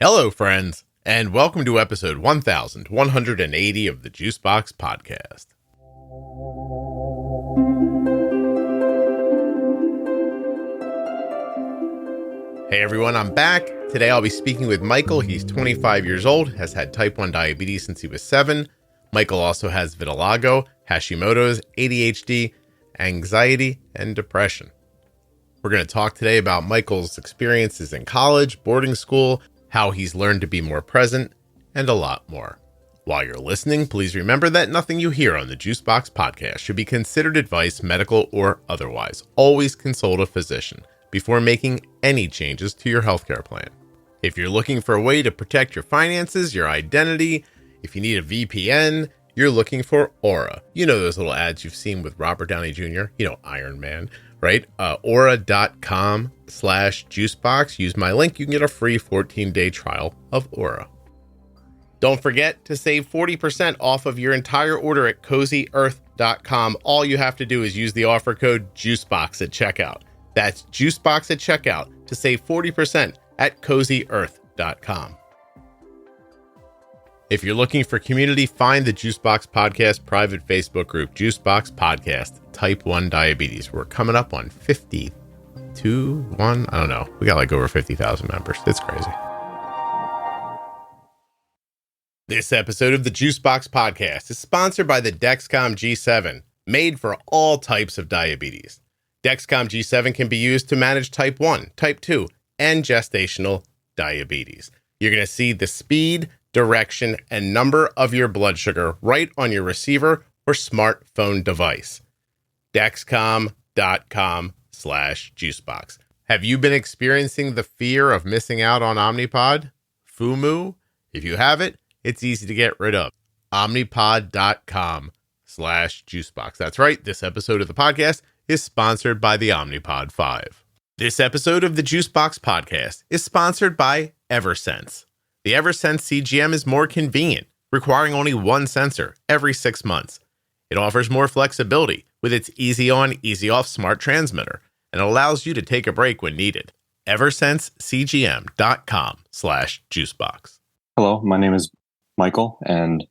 Hello, friends, and welcome to episode 1180 of the Juicebox Podcast. Hey everyone, I'm back. Today I'll be speaking with Micael. He's 25 years old, has had type 1 diabetes since he was 7. Micael also has vitiligo, Hashimoto's, ADHD, anxiety, and depression. We're going to talk today about Micael's experiences in college, boarding school, how he's learned to be more present, and a lot more. While you're listening, please remember that nothing you hear on the Juicebox Podcast should be considered advice, medical or otherwise. Always consult a physician before making any changes to your healthcare plan. If you're looking for a way to protect your finances, your identity, if you need a VPN, you're looking for Aura. You know those little ads you've seen with Robert Downey Jr., Iron Man, right? Aura.com/juicebox. Use my link. You can get a free 14-day trial of Aura. Don't forget to save 40% off of your entire order at CozyEarth.com. All you have to do is use the offer code JUICEBOX at checkout. That's JUICEBOX at checkout to save 40% at CozyEarth.com. If you're looking for community, find the Juicebox Podcast private Facebook group, Juicebox Podcast, Type 1 Diabetes. We're coming up on 52, I don't know. We got like over 50,000 members. It's crazy. This episode of the Juicebox Podcast is sponsored by the Dexcom G7, made for all types of diabetes. Dexcom G7 can be used to manage type 1, type 2, and gestational diabetes. You're going to see the speed, direction, and number of your blood sugar right on your receiver or smartphone device. Dexcom.com/juicebox. Have you been experiencing the fear of missing out on Omnipod? FOMO? If you have it, it's easy to get rid of. Omnipod.com/juicebox. That's right. This episode of the podcast is sponsored by the Omnipod 5. This episode of the Juicebox Podcast is sponsored by Eversense. The Eversense CGM is more convenient, requiring only one sensor every 6 months. It offers more flexibility with its easy on, easy off smart transmitter and allows you to take a break when needed. EversenseCGM.com/juicebox. Hello, my name is Micael, and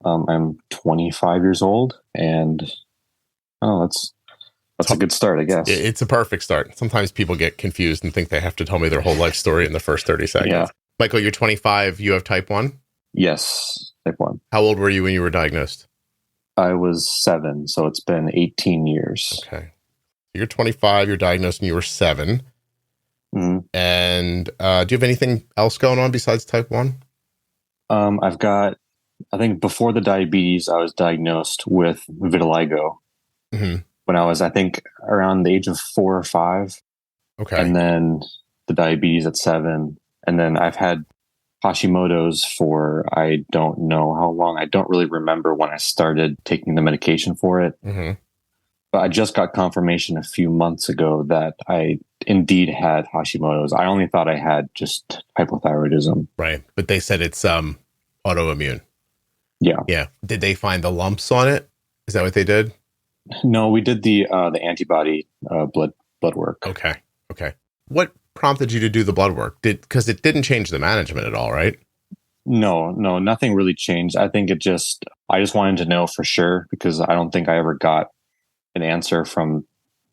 I'm 25 years old, and that's a good start, I guess. It's a perfect start. Sometimes people get confused and think they have to tell me their whole life story in the first 30 seconds. Yeah. Micael, you're 25. You have type 1? Yes, type 1. How old were you when you were diagnosed? I was 7, so it's been 18 years. Okay. You're 25. You're diagnosed when you were 7. Mm-hmm. And do you have anything else going on besides type 1? I've got, I think before the diabetes, I was diagnosed with vitiligo when I was, I think, around the age of 4 or 5. Okay. And then the diabetes at 7. And then I've had Hashimoto's for, I don't know how long. I don't really remember when I started taking the medication for it. Mm-hmm. But I just got confirmation a few months ago that I indeed had Hashimoto's. I only thought I had just hypothyroidism. Right. But they said it's autoimmune. Yeah. Yeah. Did they find the lumps on it? Is that what they did? No, we did the antibody blood work. Okay. What prompted you to do the blood work? Because it didn't change the management at all, right? No, nothing really changed. I think I just wanted to know for sure, because I don't think I ever got an answer from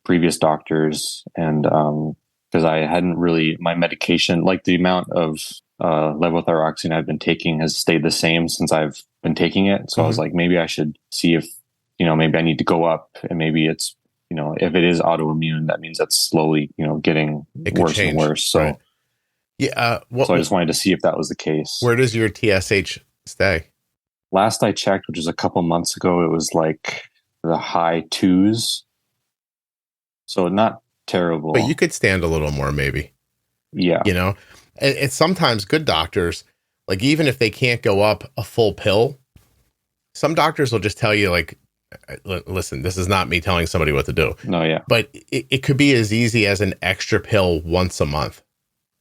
previous doctors. And because I hadn't really, my medication, like the amount of levothyroxine I've been taking has stayed the same since I've been taking it. So I was like, maybe I should see if, maybe I need to go up, and maybe it's, if it is autoimmune, that means that's slowly, getting worse and worse. So, right. Yeah. So I just wanted to see if that was the case. Where does your TSH stay? Last I checked, which was a couple months ago, it was like the high 2s. So not terrible. But you could stand a little more, maybe. Yeah. It's sometimes good doctors, like even if they can't go up a full pill, some doctors will just tell you, like, listen, this is not me telling somebody what to do. No, yeah. But it could be as easy as an extra pill once a month.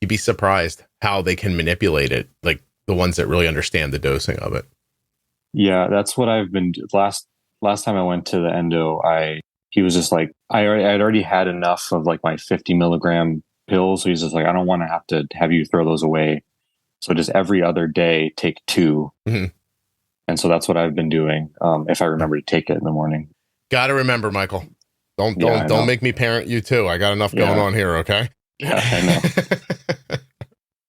You'd be surprised how they can manipulate it, like the ones that really understand the dosing of it. Yeah, that's what I've been. Last time I went to the endo, he was just like, I'd already had enough of like my 50 milligram pills. So he's just like, I don't want to have you throw those away. So just every other day, take 2. Mm-hmm. And so that's what I've been doing. If I remember to take it in the morning. Got to remember, Michael. Don't make me parent you too. I got enough going on here. Okay. Yeah, I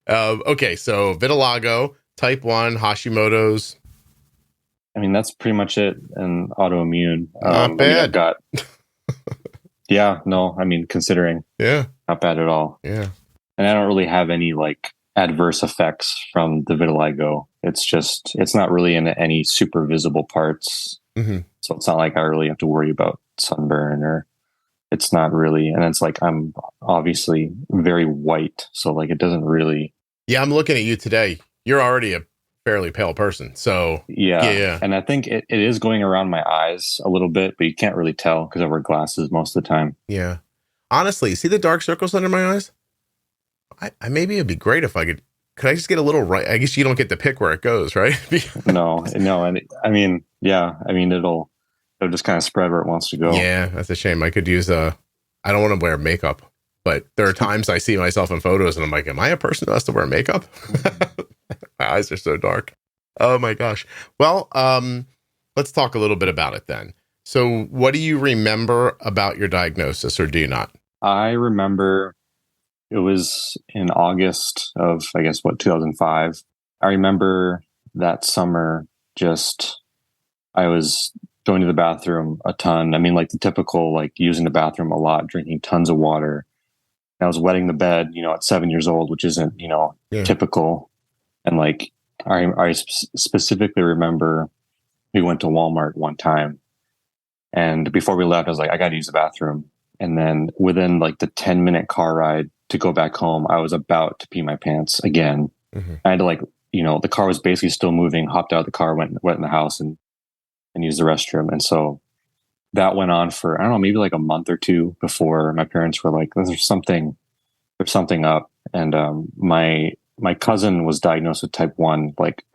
know. Okay. So vitiligo, type 1, Hashimoto's. I mean, that's pretty much it. And autoimmune. Not bad. I've got, considering. Yeah. Not bad at all. Yeah. And I don't really have any like adverse effects from the vitiligo. It's not really in any super visible parts. Mm-hmm. So it's not like I really have to worry about sunburn, or it's not really. And it's like, I'm obviously very white. So like, it doesn't really. Yeah. I'm looking at you today. You're already a fairly pale person. So yeah. And I think it is going around my eyes a little bit, but you can't really tell because I wear glasses most of the time. Yeah. Honestly, see the dark circles under my eyes? I maybe it'd be great if I could I just get a little right? I guess you don't get to pick where it goes, right? No. And it'll just kind of spread where it wants to go. Yeah, that's a shame. I could use I don't want to wear makeup, but there are times I see myself in photos and I'm like, am I a person who has to wear makeup? My eyes are so dark. Oh my gosh. Well, let's talk a little bit about it then. So what do you remember about your diagnosis, or do you not? I remember it was in August of, 2005. I remember that summer, I was going to the bathroom a ton. I mean, like the typical, like using the bathroom a lot, drinking tons of water. And I was wetting the bed, at 7 years old, which isn't, typical. And like, I specifically remember we went to Walmart one time, and before we left, I was like, I got to use the bathroom. And then within like the 10-minute car ride to go back home, I was about to pee my pants again. Mm-hmm. I had to the car was basically still moving, hopped out of the car, went in the house and used the restroom. And so that went on for, I don't know, maybe like a month or two before my parents were like, there's something up. And my cousin was diagnosed with type 1 like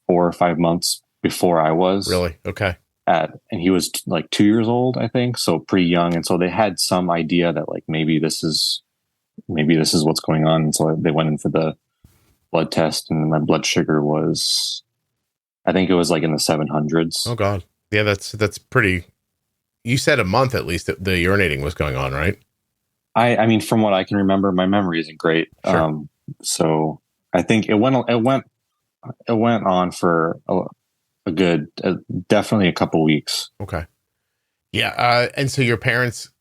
4 or 5 months before I was. Really? Okay. And he was like 2 years old, I think. So pretty young. And so they had some idea that like, maybe this is what's going on. And so they went in for the blood test, and my blood sugar was, I think it was like in the 700s. Oh God. Yeah. That's pretty, you said a month, at least, that the urinating was going on, right? I mean, from what I can remember, my memory isn't great. Sure. So I think it went on for a good, definitely a couple weeks. Okay. Yeah. And so your parents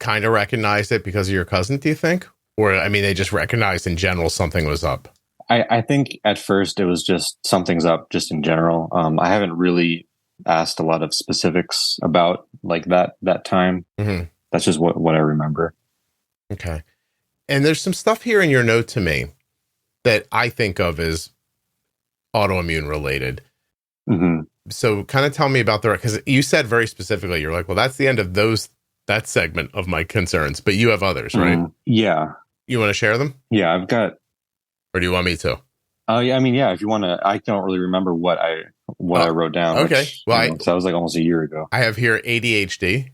kind of recognized it because of your cousin, do you think? Or, I mean, they just recognized in general something was up? I think at first it was just something's up just in general. I haven't really asked a lot of specifics about like that time. Mm-hmm. That's just what I remember. Okay. And there's some stuff here in your note to me that I think of as autoimmune related. Mm-hmm. So kind of tell me about because you said very specifically, you're like, well, that's the end of that segment of my concerns, but you have others, right? Yeah. You want to share them? Yeah, I've got. Or do you want me to? Yeah, I mean, yeah, if you want to, I don't really remember what I wrote down. Okay. Which, so that was like almost a year ago. I have here ADHD.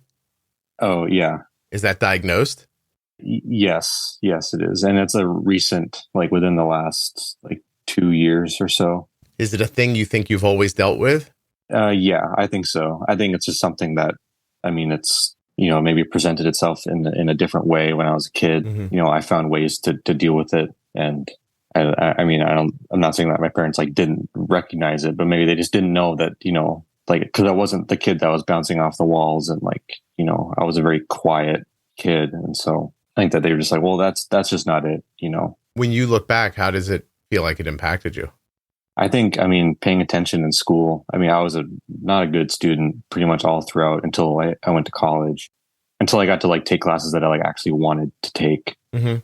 Oh, yeah. Is that diagnosed? Yes, it is. And it's a recent, like within the last like 2 years or so. Is it a thing you think you've always dealt with? Yeah, I think so. I think it's just something that, I mean, it's, maybe presented itself in a different way when I was a kid. Mm-hmm. I found ways to deal with it. And I mean, I'm not saying that my parents like didn't recognize it, but maybe they just didn't know that, like, because I wasn't the kid that was bouncing off the walls, and like, I was a very quiet kid. And so I think that they were just like, well, that's just not it, When you look back, how does it feel like it impacted you? I think, paying attention in school. I mean, I was not a good student pretty much all throughout until I went to college, until I got to like take classes that I like actually wanted to take. Mm-hmm.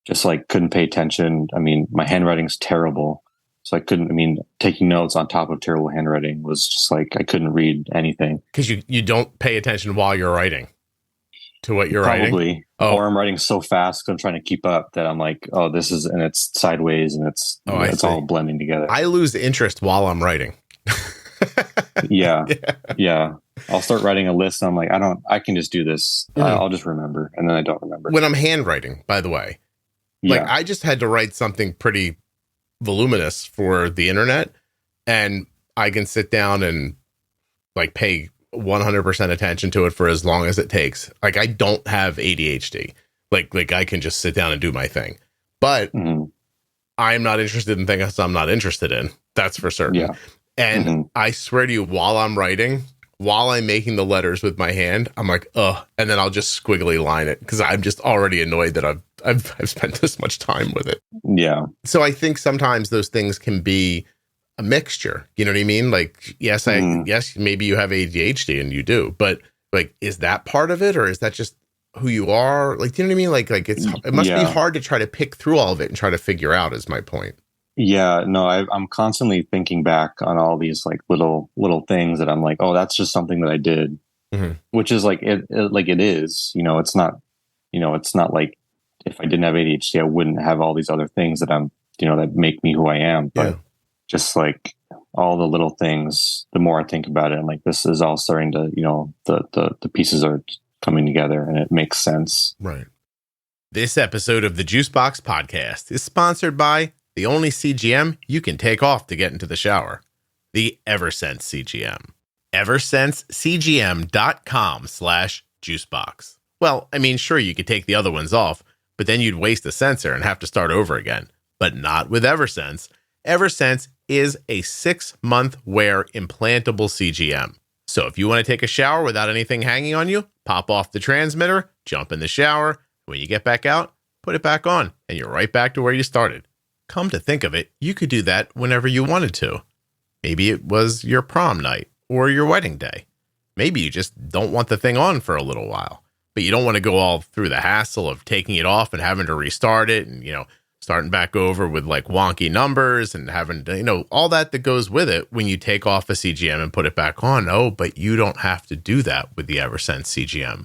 Just like couldn't pay attention. I mean, my handwriting's terrible. So I couldn't, taking notes on top of terrible handwriting was just like, I couldn't read anything. Because you don't pay attention while you're writing to what you're writing? Probably. Oh. Or I'm writing so fast because I'm trying to keep up that I'm like, oh, this is, and it's sideways and it's all blending together. I lose interest while I'm writing. Yeah. I'll start writing a list. And I'm like, I can just do this. I'll just remember. And then I don't remember. When I'm handwriting, by the way, like I just had to write something pretty voluminous for the internet, and I can sit down and like pay 100% attention to it for as long as it takes. Like I don't have ADHD. Like I can just sit down and do my thing. But I'm not interested in things I'm not interested in. That's for certain. Yeah. And I swear to you, while I'm writing, while I'm making the letters with my hand, I'm like, ugh, and then I'll just squiggly line it because I'm just already annoyed that I've spent this much time with it. Yeah. So I think sometimes those things can be a mixture. You know what I mean? Like, yes, yes, maybe you have ADHD and you do, but like, is that part of it, or is that just who you are? Like, do you know what I mean? Like it must be hard to try to pick through all of it and try to figure out, is my point. Yeah, no, I'm constantly thinking back on all these like little things that I'm like, oh, that's just something that I did, which is like it is. It's not like if I didn't have ADHD, I wouldn't have all these other things that I'm, that make me who I am. But just like all the little things, the more I think about it, I'm like, this is all starting to, the pieces are coming together and it makes sense. Right. This episode of the Juicebox Podcast is sponsored by the only CGM you can take off to get into the shower, the Eversense CGM. EversenseCGM.com/juicebox. Well, I mean, sure, you could take the other ones off, but then you'd waste a sensor and have to start over again. But not with Eversense. Eversense is a 6-month wear implantable CGM. So if you want to take a shower without anything hanging on you, pop off the transmitter, jump in the shower. When you get back out, put it back on, and you're right back to where you started. Come to think of it, you could do that whenever you wanted to. Maybe it was your prom night or your wedding day. Maybe you just don't want the thing on for a little while, but you don't want to go all through the hassle of taking it off and having to restart it and, starting back over with like wonky numbers and having to, all that goes with it when you take off a CGM and put it back on. Oh, but you don't have to do that with the Eversense CGM.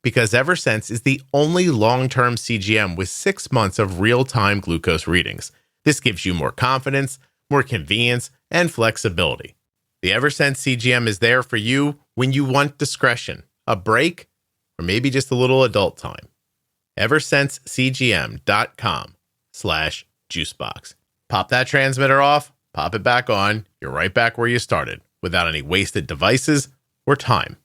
Because Eversense is the only long-term CGM with 6 months of real-time glucose readings. This gives you more confidence, more convenience, and flexibility. The Eversense CGM is there for you when you want discretion, a break, or maybe just a little adult time. EversenseCGM.com/juicebox. Pop that transmitter off, pop it back on, you're right back where you started, without any wasted devices or time.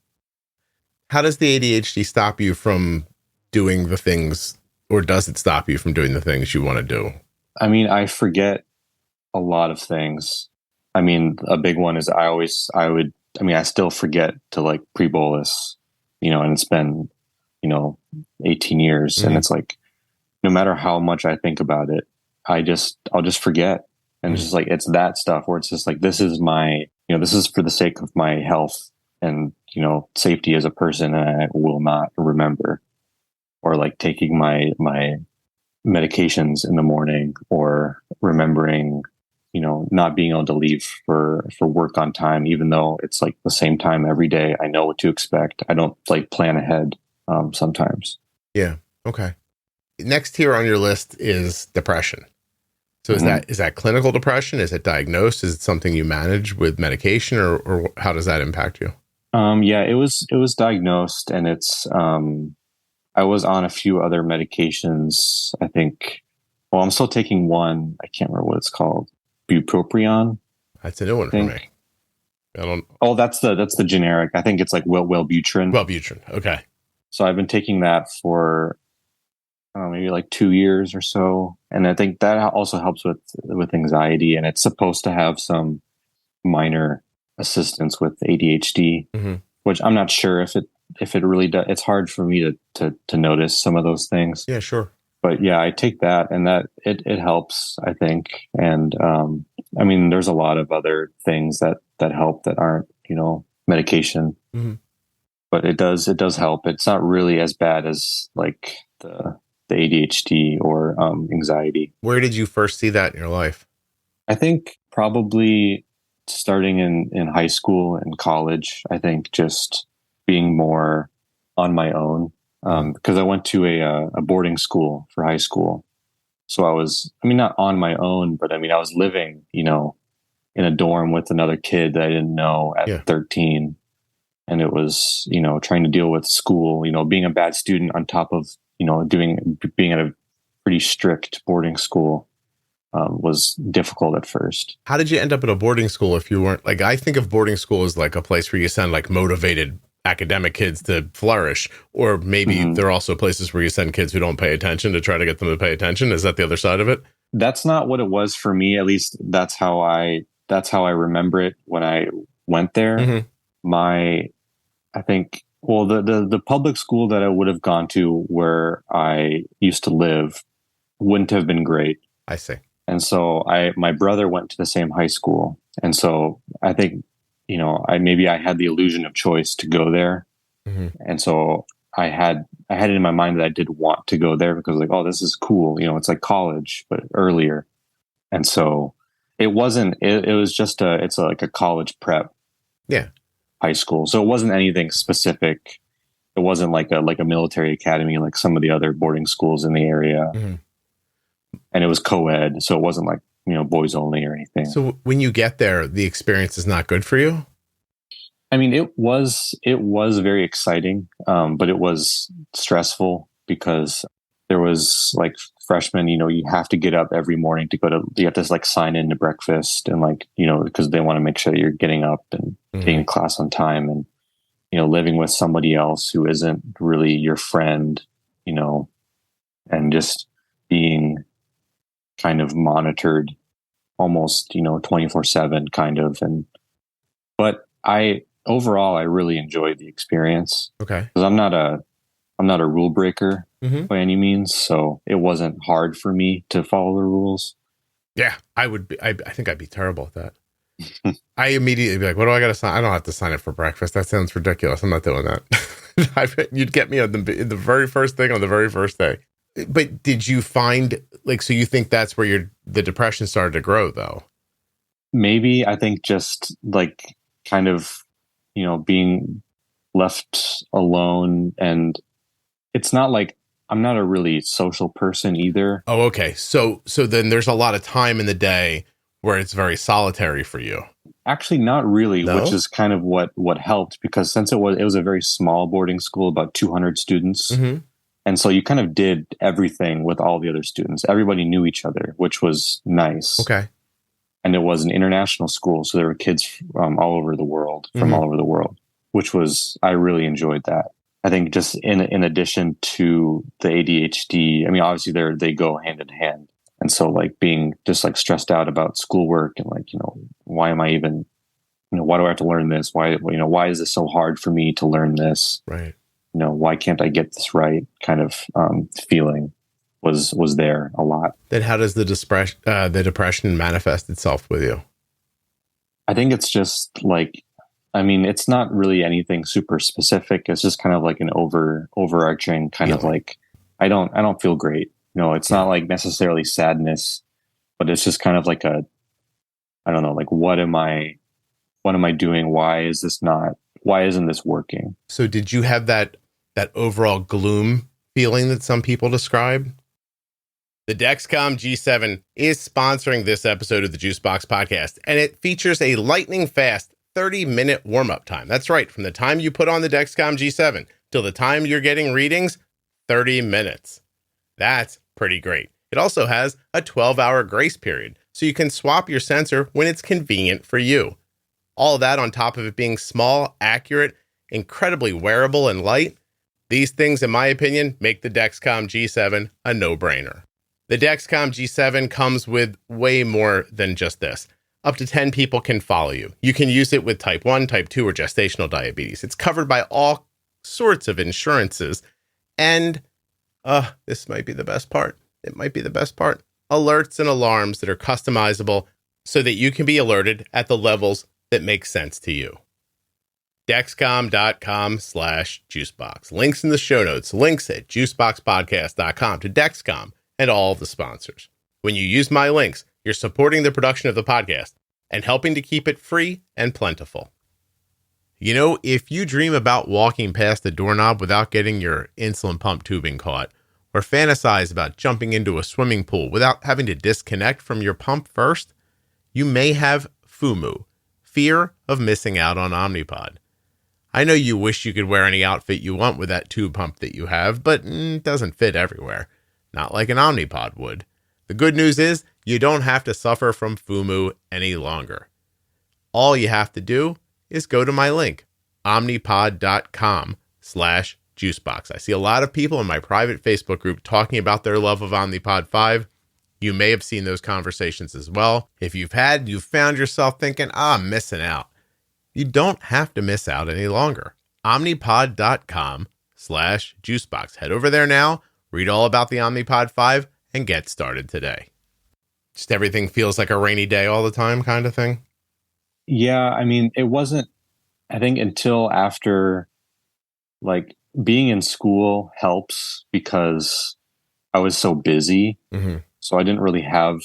How does the ADHD stop you from doing the things, or does it stop you from doing the things you want to do? I mean, I forget a lot of things. I mean, a big one is I still forget to like pre-bolus, and it's been, 18 years. And it's like, no matter how much I think about it, I'll just forget. And it's just like, it's that stuff where it's just like, this is this is for the sake of my health and, safety as a person, and I will not remember. Or like taking my medications in the morning, or remembering, not being able to leave for work on time, even though it's like the same time every day. I know what to expect. I don't like plan ahead sometimes. Yeah. Okay. Next here on your list is depression. So is that clinical depression? Is it diagnosed? Is it something you manage with medication, or how does that impact you? Yeah, it was diagnosed, and it's, I was on a few other medications. I think, I'm still taking one. I can't remember what it's called. Bupropion. That's a new one for me. I don't. Oh, that's the generic. I think it's like Wellbutrin. Wellbutrin. Okay. So I've been taking that for maybe like 2 years or so, and I think that also helps with anxiety. And it's supposed to have some minor assistance with ADHD, which I'm not sure if it really does. It's hard for me to notice some of those things. Yeah, sure. But yeah, I take that, and that it helps, I think. And I mean, there's a lot of other things that help that aren't, medication, but it does help. It's not really as bad as like the ADHD or anxiety. Where did you first see that in your life? I think probably starting in high school and college. I think just being more on my own, because I went to a boarding school for high school. So I was, not on my own, but I was living, in a dorm with another kid that I didn't know at 13. And it was, trying to deal with school, being a bad student on top of, being at a pretty strict boarding school. was difficult at first. How did you end up at a boarding school if you weren't, like, I think of boarding school as like a place where you send like motivated academic kids to flourish, or maybe there are also places where you send kids who don't pay attention to try to get them to pay attention. Is that the other side of it? That's not what it was for me. At least that's how I remember it when I went there. I think, well, the public school that I would have gone to where I used to live wouldn't have been great. I see. And so my brother went to the same high school. And so I think, I had the illusion of choice to go there. And so I had it in my mind that I did want to go there because, like, oh, this is cool. It's like college, but earlier. And so it wasn't, it was just like a college prep. Yeah. High school. So it wasn't anything specific. It wasn't like a military academy, like some of the other boarding schools in the area. And it was co-ed. So it wasn't like, boys only or anything. So when you get there, the experience is not good for you? I mean, it was very exciting, but it was stressful because there was like freshmen, you have to get up every morning you have to like sign in to breakfast and like, because they want to make sure that you're getting up and getting to class on time and, living with somebody else who isn't really your friend, and just being kind of monitored almost, 24/7 kind of. But overall, I really enjoyed the experience. Okay. Because I'm not a rule breaker by any means. So it wasn't hard for me to follow the rules. Yeah, I would be. I think I'd be terrible at that. I immediately be like, what do I got to sign? I don't have to sign up for breakfast. That sounds ridiculous. I'm not doing that. You'd get me on the very first thing on the very first day. But did you find, like, so you think that's where the depression started to grow though? Maybe. I think just like kind of, being left alone, and it's not like I'm not a really social person either. Oh, okay. So then there's a lot of time in the day where it's very solitary for you. Actually, not really, No? which is kind of what helped, because since it was a very small boarding school, about 200 students. And so you kind of did everything with all the other students. Everybody knew each other, which was nice. Okay. And it was an international school. So there were kids all over the world, which was, I really enjoyed that. I think just in addition to the ADHD, I mean, obviously they go hand in hand. And so like being just like stressed out about schoolwork and like, why am I even, why do I have to learn this? Why is this so hard for me to learn this? Right. Why can't I get this right? Kind of feeling was there a lot. Then how does the depression manifest itself with you? I think it's just like, I mean, it's not really anything super specific. It's just kind of like an overarching kind of like, I don't feel great. It's not like necessarily sadness, but it's just kind of like I don't know, like, what am I doing? Why isn't this working? So did you have that overall gloom feeling that some people describe? The Dexcom G7 is sponsoring this episode of the Juicebox Podcast, and it features a lightning fast 30-minute warm-up time. That's right. From the time you put on the Dexcom G7 till the time you're getting readings, 30 minutes. That's pretty great. It also has a 12-hour grace period, so you can swap your sensor when it's convenient for you. All of that on top of it being small, accurate, incredibly wearable, and light. These things, in my opinion, make the Dexcom G7 a no-brainer. The Dexcom G7 comes with way more than just this. Up to 10 people can follow you. You can use it with type 1, type 2, or gestational diabetes. It's covered by all sorts of insurances. And this might be the best part. It might be the best part. Alerts and alarms that are customizable so that you can be alerted at the levels that make sense to you. Dexcom.com/juicebox. Links in the show notes. Links at juiceboxpodcast.com to Dexcom and all of the sponsors. When you use my links, you're supporting the production of the podcast and helping to keep it free and plentiful. If you dream about walking past the doorknob without getting your insulin pump tubing caught, or fantasize about jumping into a swimming pool without having to disconnect from your pump first, you may have FOMO, fear of missing out on Omnipod. I know you wish you could wear any outfit you want with that tube pump that you have, but it doesn't fit everywhere. Not like an Omnipod would. The good news is You don't have to suffer from FOMO any longer. All you have to do is go to my link, omnipod.com/juicebox. I see a lot of people in my private Facebook group talking about their love of Omnipod 5. You may have seen those conversations as well. If you've found yourself thinking, I'm missing out. You don't have to miss out any longer. Omnipod.com/juicebox. Head over there now, read all about the Omnipod 5, and get started today. Just everything feels like a rainy day all the time kind of thing? Yeah, I mean, it wasn't, I think, until after, like, being in school helps because I was so busy. Mm-hmm. So I didn't really have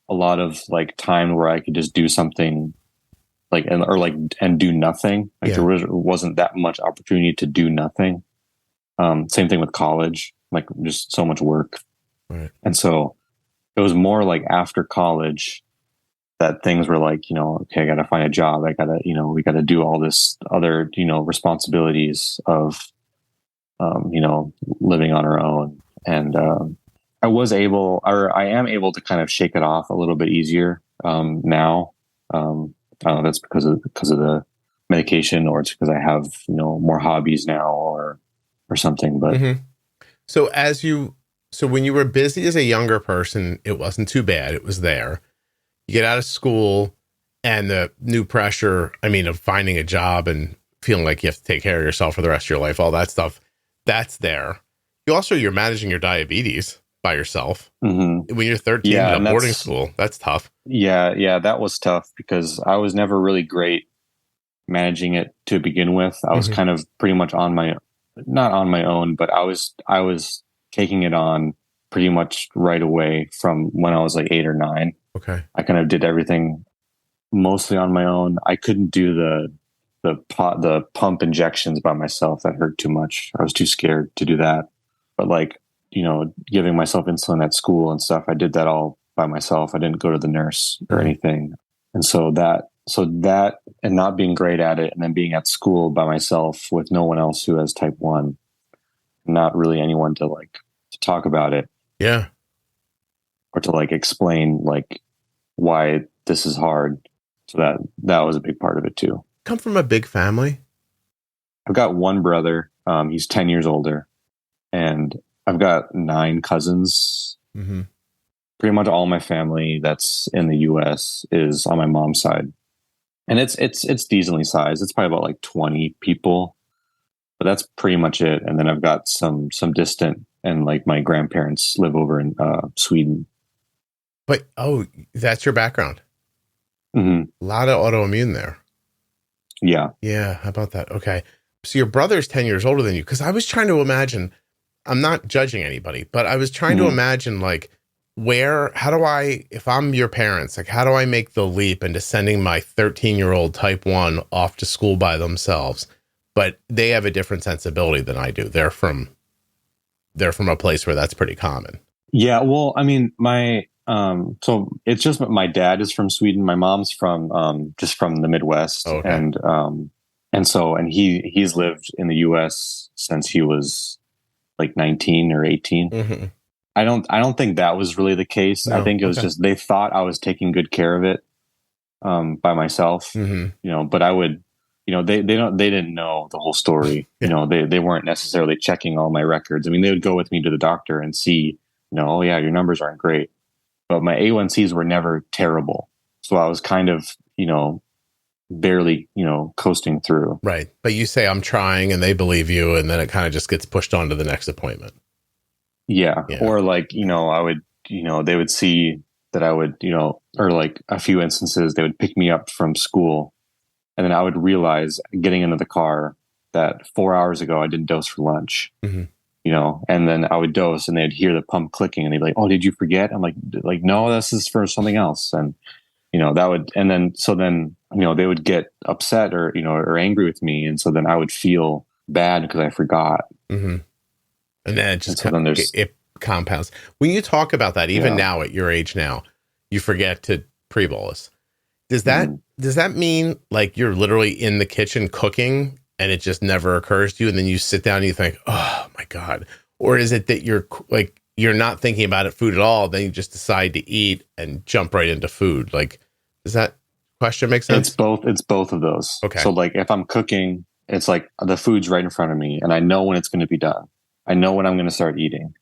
a lot of like time where I could just do something like, and do nothing. Like there wasn't that much opportunity to do nothing. Same thing with college, like just so much work. Right. And so it was more like after college that things were like, okay, I got to find a job. I got to, we got to do all this other, responsibilities of, living on our own. And, I am able to kind of shake it off a little bit easier now. I don't know if that's because of the medication, or it's because I have more hobbies now, or something. But so when you were busy as a younger person, it wasn't too bad. It was there. You get out of school, and the new pressure, of finding a job and feeling like you have to take care of yourself for the rest of your life, all that stuff, that's there. You're managing your diabetes by yourself. When you're 13 in a boarding school, that's tough. Yeah, that was tough because I was never really great managing it to begin with. I was kind of pretty much not on my own, but I was taking it on pretty much right away from when I was like 8 or 9. Okay. I kind of did everything mostly on my own. I couldn't do the pump injections by myself. That hurt too much. I was too scared to do that. But like, giving myself insulin at school and stuff, I did that all by myself. I didn't go to the nurse or anything. And so that and not being great at it, and then being at school by myself with no one else who has type 1, not really anyone to talk about it. Yeah. Or to explain why this is hard. So that was a big part of it too. Come from a big family? I've got one brother. He's 10 years older, and I've got 9 cousins. Pretty much all my family that's in the U.S. is on my mom's side, and it's decently sized. It's probably about 20 people, but that's pretty much it. And then I've got some distant, and my grandparents live over in Sweden. But that's your background. A lot of autoimmune there. Yeah. How about that? Okay, so your brother's 10 years older than you, because I was trying to imagine. I'm not judging anybody, but I was trying to imagine how do I, if I'm your parents, how do I make the leap into sending my 13-year-old type 1 off to school by themselves? But they have a different sensibility than I do. They're from a place where that's pretty common. Yeah. Well, so it's just my dad is from Sweden. My mom's from just from the Midwest. Okay. And he's lived in the US since he was 19 or 18. I don't think that was really the case. No. I think it was just they thought I was taking good care of it by myself. But I would, they didn't know the whole story. They weren't necessarily checking all my records. They would go with me to the doctor and see, oh yeah, your numbers aren't great, but my A1Cs were never terrible. So I was kind of, barely, coasting through. Right. But you say I'm trying, and they believe you, and then it kind of just gets pushed on to the next appointment. Yeah. Or I would, they would see that I would, or a few instances, they would pick me up from school, and then I would realize getting into the car that 4 hours ago I didn't dose for lunch, and then I would dose, and they'd hear the pump clicking, and they'd be like, oh, did you forget? I'm like, no, this is for something else. And, that would, and then, so then, they would get upset or angry with me. And so then I would feel bad because I forgot. And then it just it compounds. When you talk about that, even now at your age now, you forget to pre-bolus. Does that mean you're literally in the kitchen cooking and it just never occurs to you, and then you sit down and you think, oh my God? Or is it that you're you're not thinking about food at all, then you just decide to eat and jump right into food. Like, does that question make sense? It's both of those. Okay. So like if I'm cooking, it's like the food's right in front of me and I know when it's going to be done. I know when I'm going to start eating.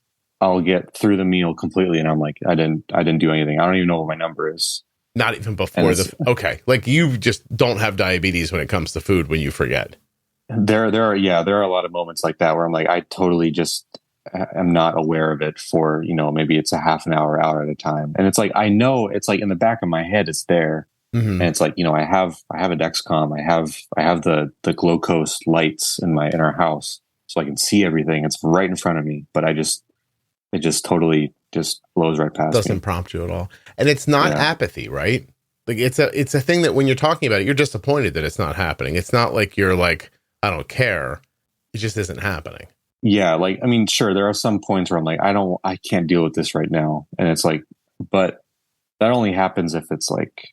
I'll get through the meal completely and I'm like, I didn't do anything. I don't even know what my number is. Not even before okay. Like you just don't have diabetes when it comes to food when you forget. There are a lot of moments like that where I'm like, I totally just am not aware of it for, maybe it's a half an hour at a time. And it's like, I know it's like in the back of my head, it's there. Mm-hmm. And it's like, I have a Dexcom. I have the glucose lights in our house so I can see everything. It's right in front of me, but it just totally just blows right past me. Doesn't prompt you at all. And it's not apathy, right? Like it's a thing that when you're talking about it, you're disappointed that it's not happening. It's not like you're like, I don't care. It just isn't happening. Yeah. Like, I mean, sure. There are some points where I'm like, I can't deal with this right now. And it's like, but that only happens if it's like,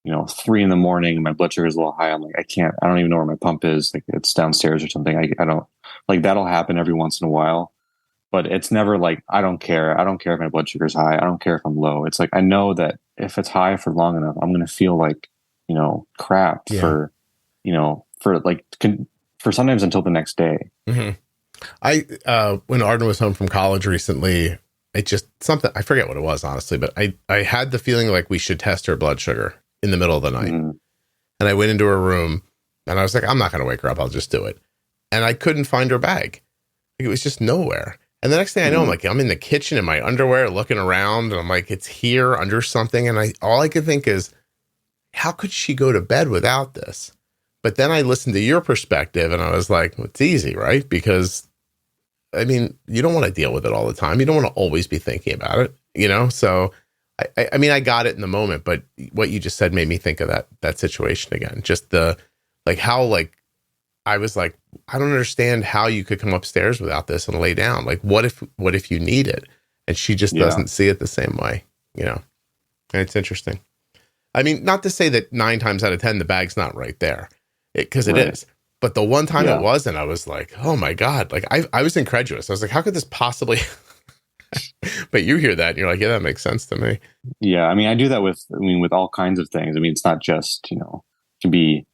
3 a.m. and my blood sugar is a little high. I'm like, I don't even know where my pump is. Like it's downstairs or something. I don't like that'll happen every once in a while, but it's never like, I don't care. I don't care if my blood sugar is high. I don't care if I'm low. It's like, I know that if it's high for long enough, I'm going to feel like, crap for sometimes until the next day. Mm-hmm. When Arden was home from college recently, it just something, I forget what it was, honestly, but I had the feeling like we should test her blood sugar in the middle of the night. Mm-hmm. And I went into her room and I was like, I'm not going to wake her up. I'll just do it. And I couldn't find her bag. It was just nowhere. And the next thing I know, I'm in the kitchen in my underwear looking around and I'm like, it's here under something. And all I could think is, how could she go to bed without this? But then I listened to your perspective and I was like, well, it's easy, right? Because I mean, you don't want to deal with it all the time. You don't want to always be thinking about it, So I mean, I got it in the moment, but what you just said made me think of that situation again. Just I was like, I don't understand how you could come upstairs without this and lay down. Like, what if you need it? And she just doesn't see it the same way, And it's interesting. I mean, not to say that 9 times out of 10, the bag's not right there, because it is. But the one time it wasn't, I was like, oh my God. Like I was incredulous. I was like, how could this possibly, but you hear that and you're like, yeah, that makes sense to me. Yeah. I mean, I do that with all kinds of things. I mean, it's not just, it can be,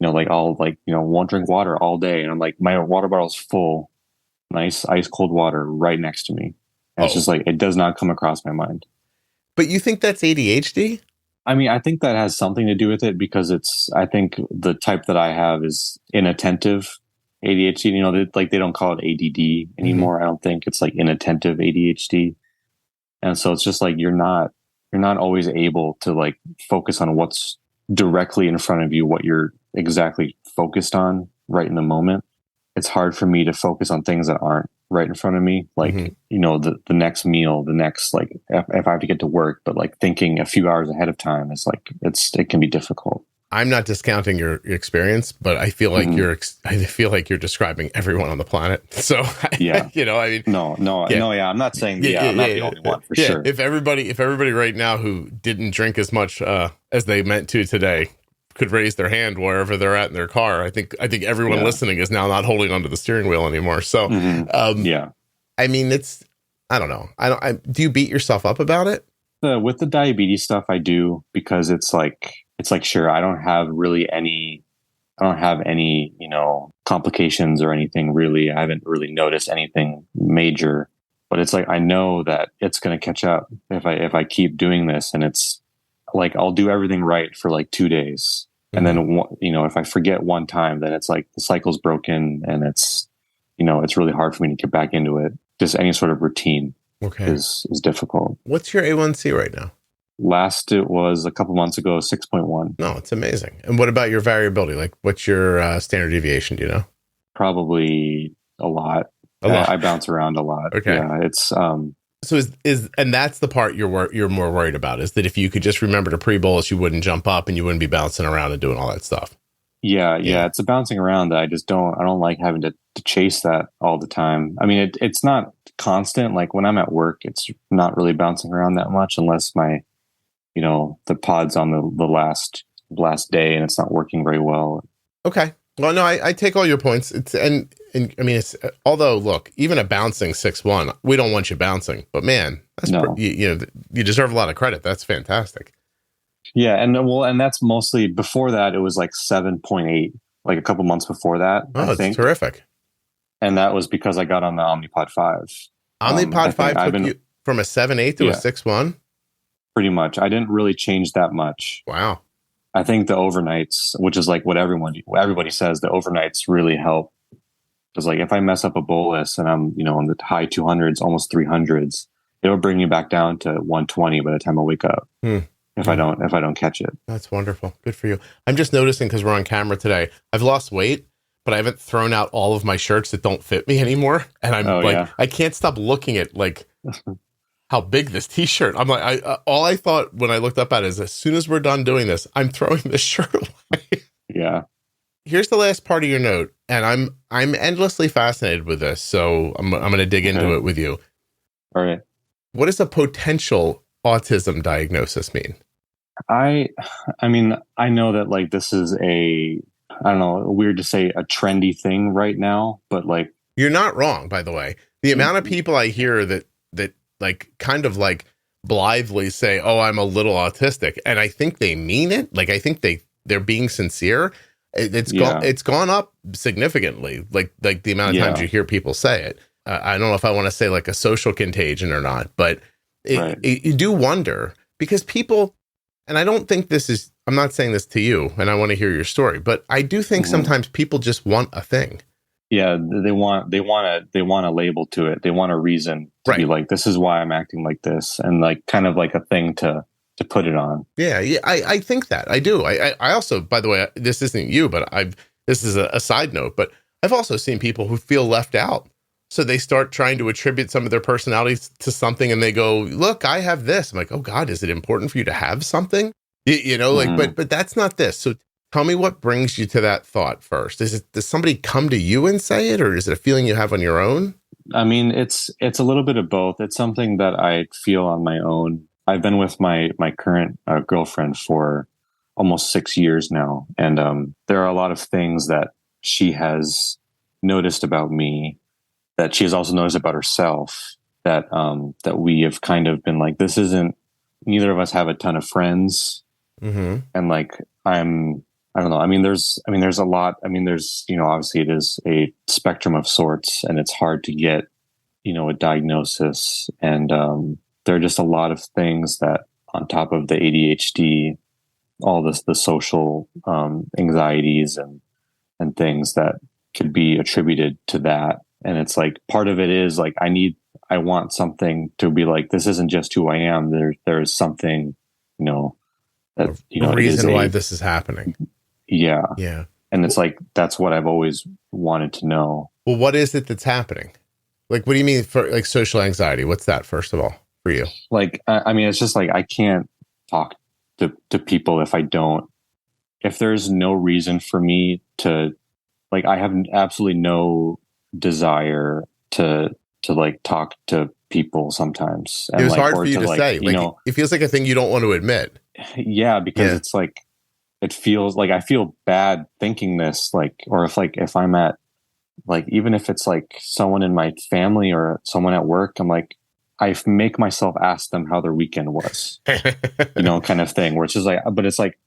won't drink water all day. And I'm like, my water bottle's full, nice ice cold water right next to me. And it's just like, it does not come across my mind. But you think that's ADHD? I mean, I think that has something to do with it because I think the type that I have is inattentive ADHD. They don't call it ADD anymore. Mm-hmm. I don't think it's like inattentive ADHD. And so it's just like, you're not always able to like focus on what's directly in front of you, what you're exactly focused on right in the moment. It's hard for me to focus on things that aren't right in front of me. Like, the next meal, the next, like if I have to get to work, but like thinking a few hours ahead of time is like, it can be difficult. I'm not discounting your experience, but I feel like you're describing everyone on the planet. So yeah, I mean, no. I'm not saying I'm not the only one for sure. If everybody right now who didn't drink as much as they meant to today could raise their hand wherever they're at in their car, I think everyone listening is now not holding onto the steering wheel anymore. So, I mean, I don't know. Do you beat yourself up about it? With the diabetes stuff, I do, because it's like, sure, I don't have any, complications or anything really. I haven't really noticed anything major, but it's like, I know that it's going to catch up if I keep doing this. And it's like, I'll do everything right for like 2 days. And then, if I forget one time, then it's like the cycle's broken and it's really hard for me to get back into it. Just any sort of routine is difficult. What's your A1C right now? Last it was a couple months ago, 6.1. No, it's amazing. And what about your variability? Like, what's your standard deviation? Do you know? Probably a lot. I bounce around a lot. Okay. Yeah, it's so and that's the part you're more worried about, is that if you could just remember to pre-bolus, you wouldn't jump up and you wouldn't be bouncing around and doing all that stuff. Yeah. It's a bouncing around that I don't like having to chase that all the time. I mean, it's not constant. Like when I'm at work, it's not really bouncing around that much unless my, the pod's on the last day and it's not working very well. Okay. Well, no, I take all your points. And And I mean, it's, although look, even a bouncing 6'1", we don't want you bouncing, but man, that's, you you deserve a lot of credit. That's fantastic. Yeah. And that's mostly before that, it was like 7.8, like a couple months before that. Oh, I think. Terrific. And that was because I got on the Omnipod 5. Omnipod 5 took you from a 7.8 to a 6'1"? Pretty much. I didn't really change that much. Wow. I think the overnights, which is like what everybody says, the overnights really help. Because like if I mess up a bolus and I'm, in the high 200s, almost 300s, it'll bring you back down to 120 by the time I wake up. If I don't catch it. That's wonderful. Good for you. I'm just noticing, because we're on camera today, I've lost weight, but I haven't thrown out all of my shirts that don't fit me anymore. And I'm I can't stop looking at like how big this t-shirt. I'm like, all I thought when I looked up at it is, as soon as we're done doing this, I'm throwing this shirt away. Yeah. Here's the last part of your note, and I'm endlessly fascinated with this, so I'm going to dig into it with you. All right. What does a potential autism diagnosis mean? I mean, I know that like this is I don't know, weird to say a trendy thing right now, but like, you're not wrong, by the way. The amount of people I hear that like kind of like blithely say, "Oh, I'm a little autistic," and I think they mean it. Like I think they're being sincere. It's gone up significantly. Like the amount of times you hear people say it. I don't know if I want to say like a social contagion or not, but you do wonder, because people, and I don't think I'm not saying this to you, and I want to hear your story, but I do think sometimes people just want a thing. Yeah, they want a label to it. They want a reason to be like, this is why I'm acting like this, and like kind of like a thing to put it on. Yeah, I think that I do. I also, by the way, this isn't you, but this is a side note, but I've also seen people who feel left out. So they start trying to attribute some of their personalities to something, and they go, "Look, I have this." I'm like, "Oh God, is it important for you to have something?" But that's not this. So tell me what brings you to that thought first. Does somebody come to you and say it, or is it a feeling you have on your own? I mean, it's a little bit of both. It's something that I feel on my own. I've been with my current girlfriend for almost 6 years now, and there are a lot of things that she has noticed about me, that she has also noticed about herself, that we have kind of been like, this isn't. Neither of us have a ton of friends, and like I don't know. I mean, there's a lot. I mean, there's, obviously it is a spectrum of sorts, and it's hard to get, a diagnosis. And there are just a lot of things that, on top of the ADHD, all the social anxieties and things that could be attributed to that. And it's like, part of it is like, I want something to be like, this isn't just who I am. There is something, that, a reason why this is happening. Yeah. Yeah. And it's like, that's what I've always wanted to know. Well, what is it that's happening? Like, what do you mean for like social anxiety? What's that, first of all, for you? Like, I mean, it's just like, I can't talk to people if there's no reason for me to, like, I have absolutely no desire to like talk to people sometimes. And it was like, hard for you to like, say, like, it feels like a thing you don't want to admit. Yeah. Because it's like, it feels like I feel bad thinking this, like, or if I'm at, like, even if it's like someone in my family or someone at work, I'm like, I make myself ask them how their weekend was, kind of thing, where it's just like, but it's like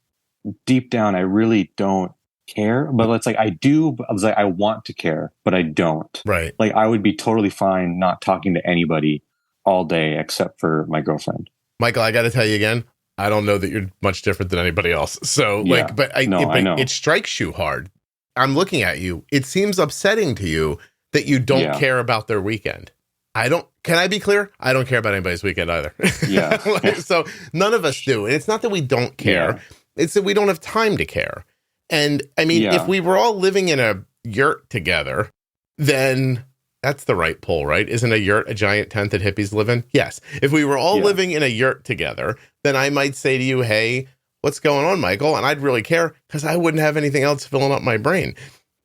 deep down, I really don't care, but it's like, I do. I was like, I want to care, but I don't. Right. Like, I would be totally fine not talking to anybody all day except for my girlfriend. Michael, I got to tell you again, I don't know that you're much different than anybody else. So I know it strikes you hard. I'm looking at you. It seems upsetting to you that you don't care about their weekend. Can I be clear? I don't care about anybody's weekend either. Yeah. So none of us do. And it's not that we don't care. Yeah. It's that we don't have time to care. And I mean, if we were all living in a yurt together, then that's the right poll, right? Isn't a yurt a giant tent that hippies live in? Yes. If we were all living in a yurt together, then I might say to you, "Hey, what's going on, Michael?" And I'd really care, because I wouldn't have anything else filling up my brain.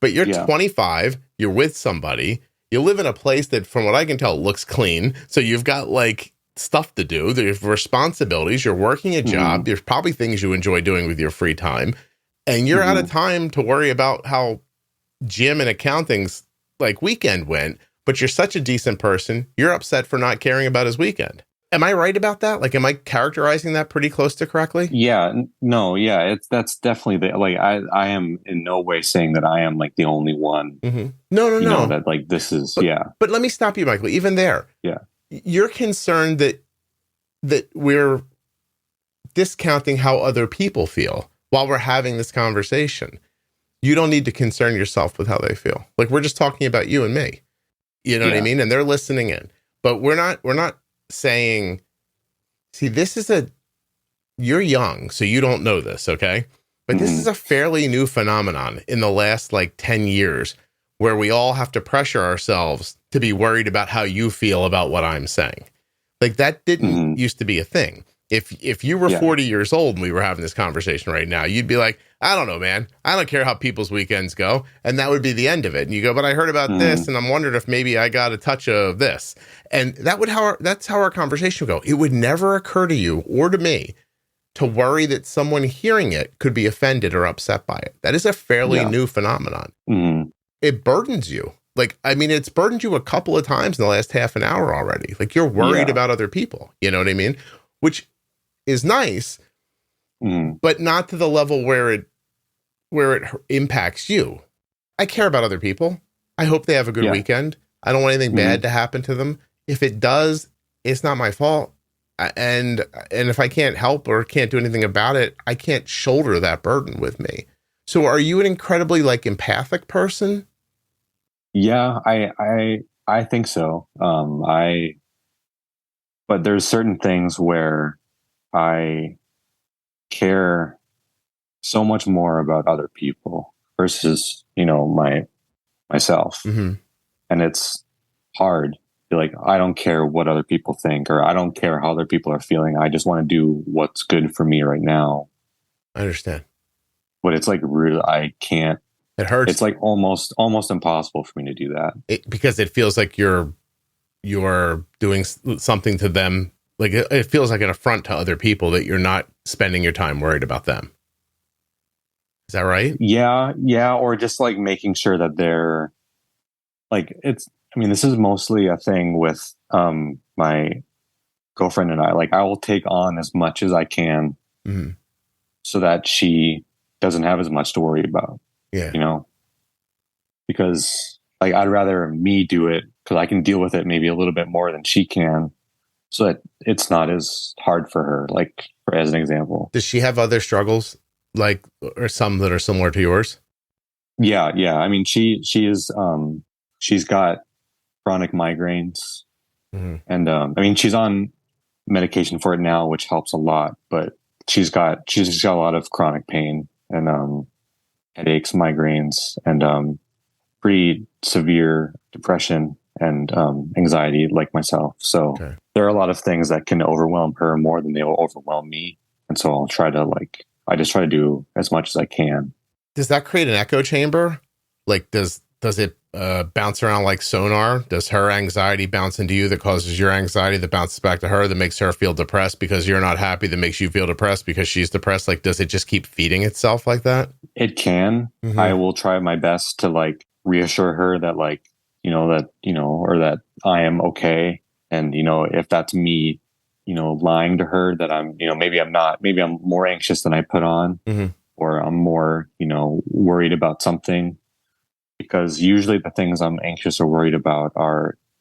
But you're 25, you're with somebody, you live in a place that, from what I can tell, looks clean. So you've got like stuff to do. There's responsibilities. You're working a job. There's probably things you enjoy doing with your free time. And you're out of time to worry about how gym and accounting's like weekend went, but you're such a decent person. You're upset for not caring about his weekend. Am I right about that? Like, am I characterizing that pretty close to correctly? Yeah, no, yeah, that's definitely like I am in no way saying that I am like the only one. Mm-hmm. No. You know, that like this is, But let me stop you, Michael. Even there, you're concerned that we're discounting how other people feel while we're having this conversation. You don't need to concern yourself with how they feel. Like, we're just talking about you and me. You know what I mean? And they're listening in. But we're not saying, see, you're young, so you don't know this, okay? But this is a fairly new phenomenon in the last like 10 years where we all have to pressure ourselves to be worried about how you feel about what I'm saying. Like, that didn't used to be a thing. If you were 40 years old and we were having this conversation right now, you'd be like, I don't know, man. I don't care how people's weekends go. And that would be the end of it. And you go, but I heard about this and I'm wondering if maybe I got a touch of this. And that's how our conversation would go. It would never occur to you or to me to worry that someone hearing it could be offended or upset by it. That is a fairly new phenomenon. It burdens you. Like, I mean, it's burdened you a couple of times in the last half an hour already. Like, you're worried about other people. You know what I mean? Which is nice, but not to the level where it impacts you. I care about other people. I hope they have a good weekend. I don't want anything bad to happen to them. If it does, it's not my fault. And if I can't help or can't do anything about it, I can't shoulder that burden with me. So are you an incredibly like empathic person? Yeah, I think so. But there's certain things where I care so much more about other people versus, myself. And it's hard. Like, I don't care what other people think, or I don't care how other people are feeling. I just want to do what's good for me right now. I understand. But it's like really, I can't. It hurts. It's like almost impossible for me to do that. Because it feels like you're doing something to them. Like, it feels like an affront to other people that you're not spending your time worried about them. Is that right? Yeah. Or just like making sure that they're like, this is mostly a thing with my girlfriend and I. Like, I will take on as much as I can so that she doesn't have as much to worry about. Yeah. Because like, I'd rather me do it because I can deal with it maybe a little bit more than she can, so that it's not as hard for her, like, as an example. Does she have other struggles, like, or some that are similar to yours? Yeah. I mean, she is, she's got chronic migraines and, I mean, she's on medication for it now, which helps a lot, but she's got a lot of chronic pain and, headaches, migraines, and, pretty severe depression and, anxiety, like myself. So there are a lot of things that can overwhelm her more than they will overwhelm me. And so I just try to do as much as I can. Does that create an echo chamber? Like, does it bounce around like sonar? Does her anxiety bounce into you that causes your anxiety that bounces back to her that makes her feel depressed because you're not happy, that makes you feel depressed because she's depressed? Like, does it just keep feeding itself like that? It can. I will try my best to like reassure her that like, or that I am okay. And, if that's me, lying to her that I'm, maybe I'm not, maybe I'm more anxious than I put on, or I'm more, worried about something. Because usually the things I'm anxious or worried about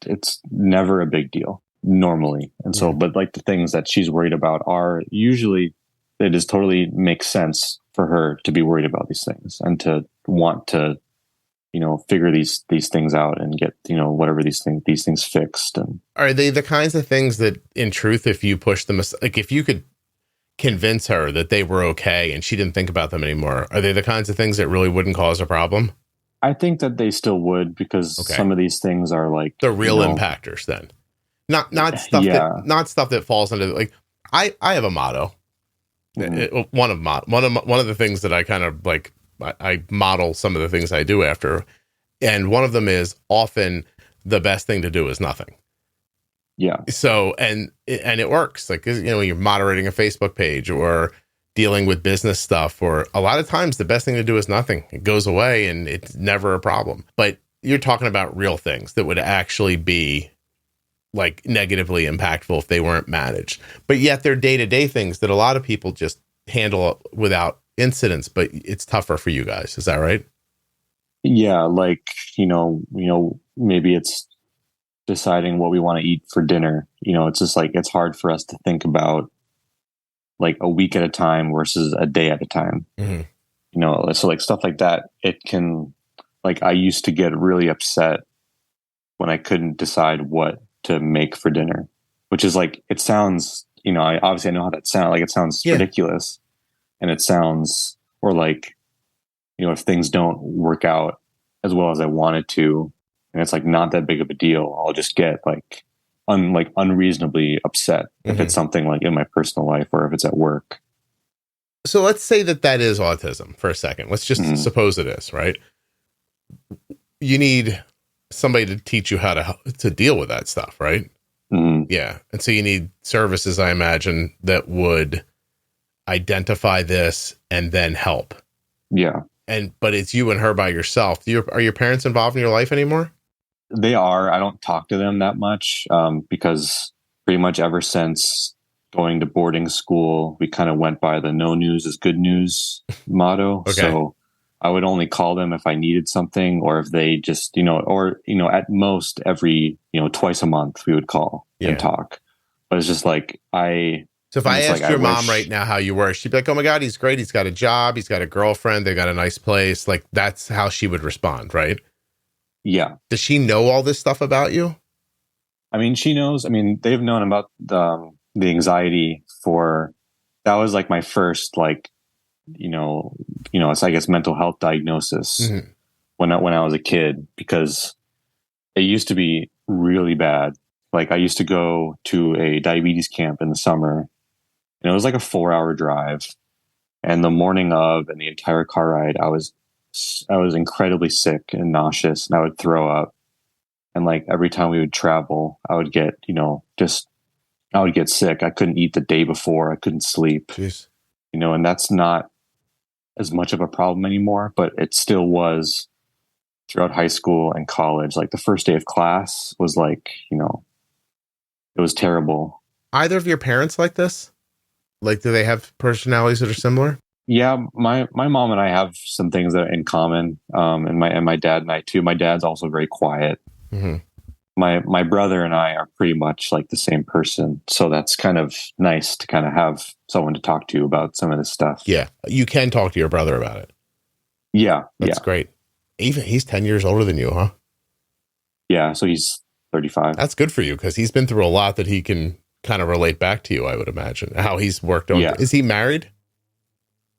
it's never a big deal normally. And so, but like the things that she's worried about are usually, it just totally makes sense for her to be worried about these things and to want to, figure these things out and get, whatever these things fixed. And are they the kinds of things that, in truth, if you push them, like if you could convince her that they were okay and she didn't think about them anymore, are they the kinds of things that really wouldn't cause a problem? I think that they still would, because some of these things are like the real impactors. Then, not stuff that falls under like I have a motto. One of the things that I kind of like, I model some of the things I do after, and one of them is often the best thing to do is nothing. Yeah. So and it works. Like, you're moderating a Facebook page or dealing with business stuff, or a lot of times the best thing to do is nothing. It goes away and it's never a problem. But you're talking about real things that would actually be like negatively impactful if they weren't managed. But yet they're day-to-day things that a lot of people just handle without incidents, but it's tougher for you guys. Is that right? Yeah, like, maybe it's deciding what we want to eat for dinner. It's just like, it's hard for us to think about like a week at a time versus a day at a time. Mm-hmm. So like stuff like that, it can, like, I used to get really upset when I couldn't decide what to make for dinner, which is like, it sounds, I know how that sounds. Like, it sounds ridiculous, and it sounds, or like, if things don't work out as well as I wanted to, and it's like not that big of a deal, I'll just get like unreasonably upset if it's something like in my personal life or if it's at work. So let's say that is autism for a second. Let's just suppose it is, right? You need somebody to teach you how to deal with that stuff, right? Mm-hmm. Yeah. And so you need services, I imagine, that would identify this and then help. Yeah. But it's you and her by yourself. Are your parents involved in your life anymore? They are. I don't talk to them that much because pretty much ever since going to boarding school, we kind of went by the no news is good news motto. Okay. So I would only call them if I needed something, or if they just, at most every, twice a month we would call and talk. But it's just like, so if I asked your mom right now how you were, she'd be like, oh my God, he's great. He's got a job. He's got a girlfriend. They got a nice place. Like, that's how she would respond, right? Yeah. Does she know all this stuff about you? I mean, she knows. I mean, they've known about the anxiety that was like my first, like, it's, I guess, mental health diagnosis when I was a kid, because it used to be really bad. Like, I used to go to a diabetes camp in the summer, and it was like a 4-hour drive. And the morning of, and the entire car ride, I was incredibly sick and nauseous, and I would throw up. And like every time we would travel, I would get, I would get sick. I couldn't eat the day before. I couldn't sleep. Jeez. And that's not as much of a problem anymore, but it still was throughout high school and college. Like, the first day of class was like, it was terrible. Either of your parents like this? Like, do they have personalities that are similar? Yeah, my mom and I have some things that are in common, and my dad and I too. My dad's also very quiet. Mm-hmm. My brother and I are pretty much like the same person, so that's kind of nice to kind of have someone to talk to about some of this stuff. Yeah, you can talk to your brother about it. Yeah, that's great. Even he's 10 years older than you, huh? Yeah, so he's 35. That's good for you, because he's been through a lot that he can kind of relate back to you, I would imagine. How he's worked on. Yeah. Is he married?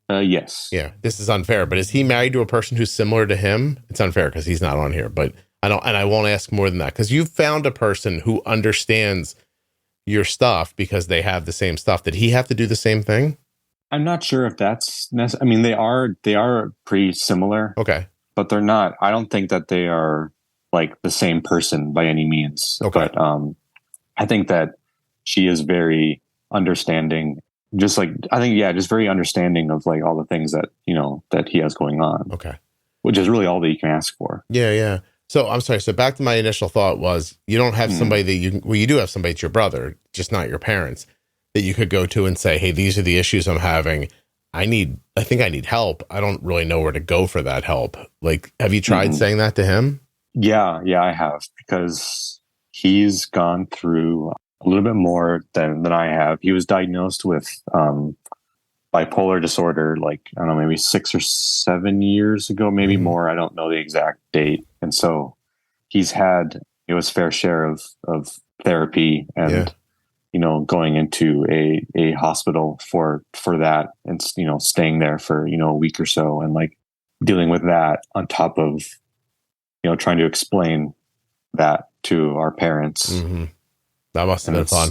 Yes. Yeah, this is unfair, but is he married to a person who's similar to him? It's unfair because he's not on here, but I won't ask more than that, because you've found a person who understands your stuff because they have the same stuff. Did he have to do the same thing? I'm not sure if that's necessary. I mean, they are pretty similar. Okay. But they're not, I don't think that they are like the same person by any means. Okay. But I think that she is very understanding. Just like, I think, just very understanding of like all the things that, that he has going on. Okay. Which is really all that you can ask for. Yeah. Yeah. So I'm sorry. So back to my initial thought was, you don't have somebody that you do have somebody, it's your brother, just not your parents, that you could go to and say, hey, these are the issues I'm having. I think I need help. I don't really know where to go for that help. Like, have you tried saying that to him? Yeah, I have, because he's gone through a little bit more than I have. He was diagnosed with bipolar disorder, like, I don't know, maybe 6 or 7 years ago, maybe more. I don't know the exact date. And so he's had his fair share of therapy and, going into a hospital for that, and, staying there for, a week or so, and like dealing with that on top of, trying to explain that to our parents. Mm-hmm. That must have been fun.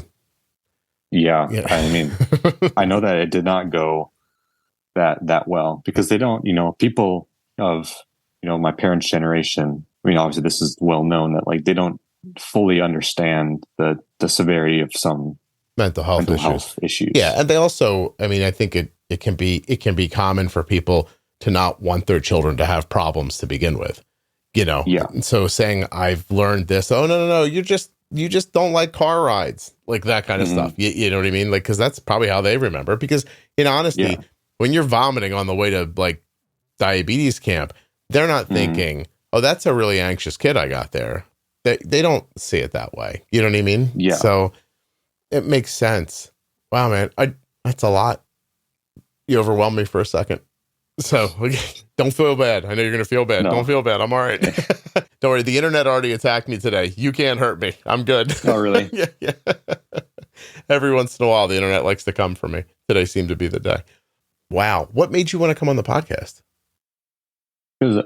Yeah. I mean, I know that it did not go that well, because they don't, people of, my parents' generation, I mean, obviously this is well known that like they don't fully understand the severity of some mental health issues. Yeah. And they also, I mean, I think it can be common for people to not want their children to have problems to begin with. Yeah. So saying I've learned this, oh, no, you just don't like car rides, like that kind of stuff. You know what I mean? Like, cause that's probably how they remember, because in honesty, when you're vomiting on the way to like diabetes camp, they're not thinking, oh, that's a really anxious kid I got there. They don't see it that way. You know what I mean? Yeah. So it makes sense. Wow, man. That's a lot. You overwhelmed me for a second. So don't feel bad. I know you're going to feel bad. No. Don't feel bad. I'm all right. Don't worry. The internet already attacked me today. You can't hurt me. I'm good. Oh, really? Yeah. Every once in a while, the internet likes to come for me. Today seemed to be the day. Wow. What made you want to come on the podcast? Because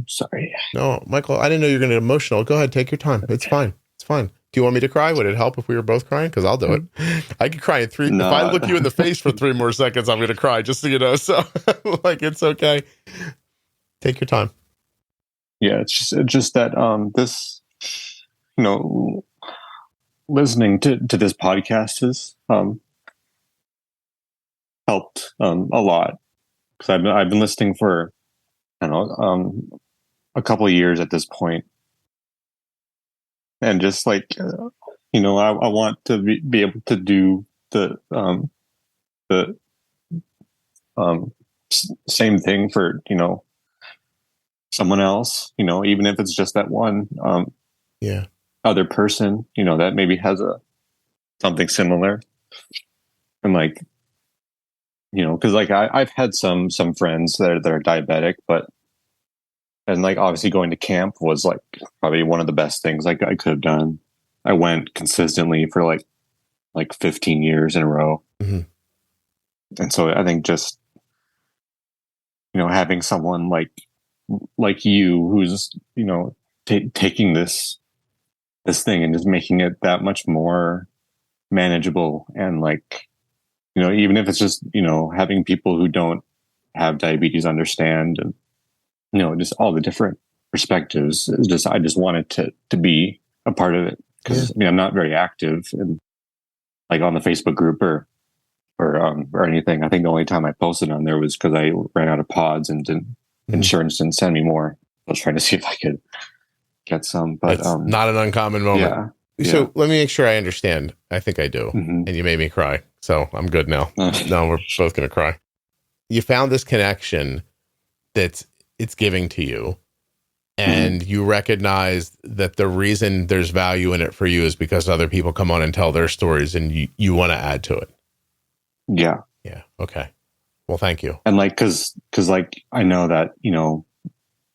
sorry. No, Michael, I didn't know you were going to get emotional. Go ahead. Take your time. It's fine. It's fine. Do you want me to cry? Would it help if we were both crying? Because I'll do it. I could cry in 3. No. If I look you in the face for 3 more seconds, I'm going to cry, just so you know. So, like, it's okay. Take your time. Yeah, it's just that this, listening to this podcast has helped a lot, because I've been listening for a couple of years at this point. And just like, I want to be able to do the same thing for, someone else, even if it's just that one other person, that maybe has something similar. And like, because like I've had some friends that are diabetic, and like obviously going to camp was like probably one of the best things I could have done. I went consistently for like 15 years in a row. Mm-hmm. And so I think just, having someone like you who's, taking this thing and just making it that much more manageable, and like, even if it's just, having people who don't have diabetes understand, and just all the different perspectives. I just wanted to be a part of it, because I'm not very active in like on the Facebook group or anything. I think the only time I posted on there was because I ran out of pods and insurance didn't send me more. I was trying to see if I could get some, but it's not an uncommon moment. Yeah. So let me make sure I understand. I think I do. Mm-hmm. And you made me cry, so I'm good now. No, we're both going to cry. You found this connection it's giving to you, and you recognize that the reason there's value in it for you is because other people come on and tell their stories, and you want to add to it. Yeah. Okay. Well, thank you. And like, cause like, I know that,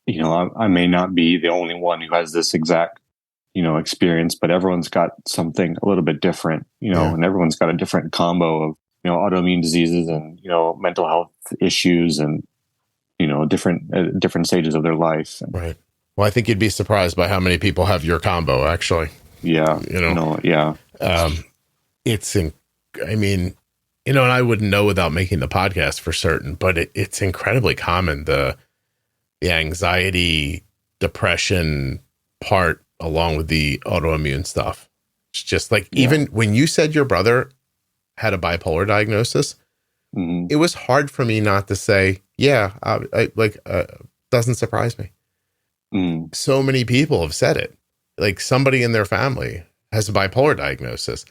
I may not be the only one who has this exact, experience, but everyone's got something a little bit different, and everyone's got a different combo of, autoimmune diseases and, mental health issues, and, different stages of their life. Right. Well, I think you'd be surprised by how many people have your combo, actually. Yeah. And I wouldn't know without making the podcast for certain, but it's incredibly common. The anxiety, depression part, along with the autoimmune stuff. It's just like, even when you said your brother had a bipolar diagnosis, it was hard for me not to say, doesn't surprise me. So many people have said it. Like, somebody in their family has a bipolar diagnosis.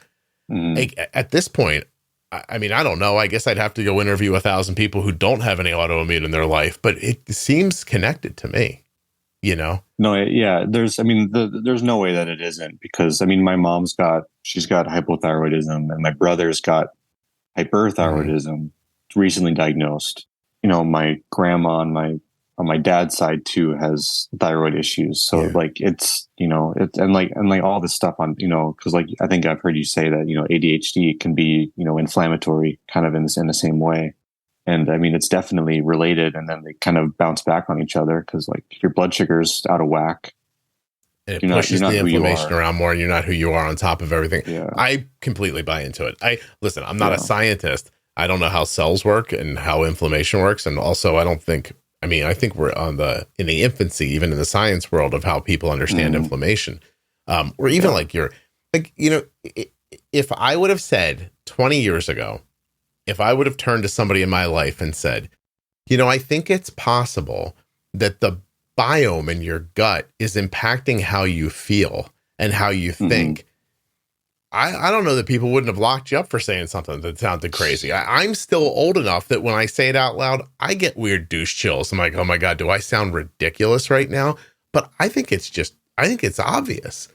Like, at this point, I mean, I don't know. I guess I'd have to go interview 1,000 people who don't have any autoimmune in their life, but it seems connected to me, No, yeah. There's no way that it isn't, because my mom's she's got hypothyroidism, and my brother's got hyperthyroidism, recently diagnosed. My grandma on my dad's side too has thyroid issues. So like, it's, and like all this stuff on, cause like, I think I've heard you say that, ADHD can be, inflammatory kind of in the same way. And it's definitely related. And then they kind of bounce back on each other, cause like your blood sugar's out of whack. And it pushes the inflammation around more, and you're not who you are on top of everything. Yeah. I completely buy into it. Listen, I'm not a scientist. I don't know how cells work and how inflammation works. And also, I think we're in the infancy, even in the science world, of how people understand inflammation. Or even if I would have said 20 years ago, if I would have turned to somebody in my life and said, I think it's possible that the biome in your gut is impacting how you feel and how you think. I don't know that people wouldn't have locked you up for saying something that sounded crazy. I'm still old enough that when I say it out loud, I get weird douche chills. I'm like, oh my God, do I sound ridiculous right now? But I think it's obvious.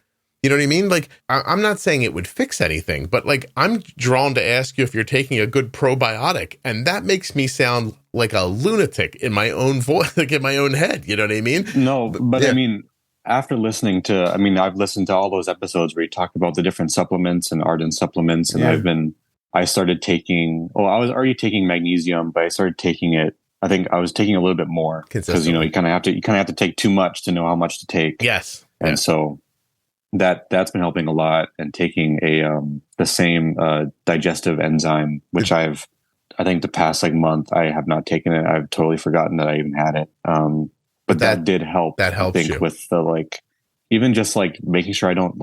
You know what I mean? Like, I'm not saying it would fix anything, but like, I'm drawn to ask you if you're taking a good probiotic. And that makes me sound like a lunatic in my own voice, like in my own head. You know what I mean? No, but yeah. I mean, after listening to, I've listened to all those episodes where you talk about the different supplements and ardent supplements. And I started taking, I was already taking magnesium, but I started taking it. I think I was taking a little bit more because, you kind of have to take too much to know how much to take. Yes. And so that's been helping a lot, and taking the same digestive enzyme, which I think the past month, I have not taken it. I've totally forgotten that I even had it. But that did help. That helps, I think, with the even just making sure I don't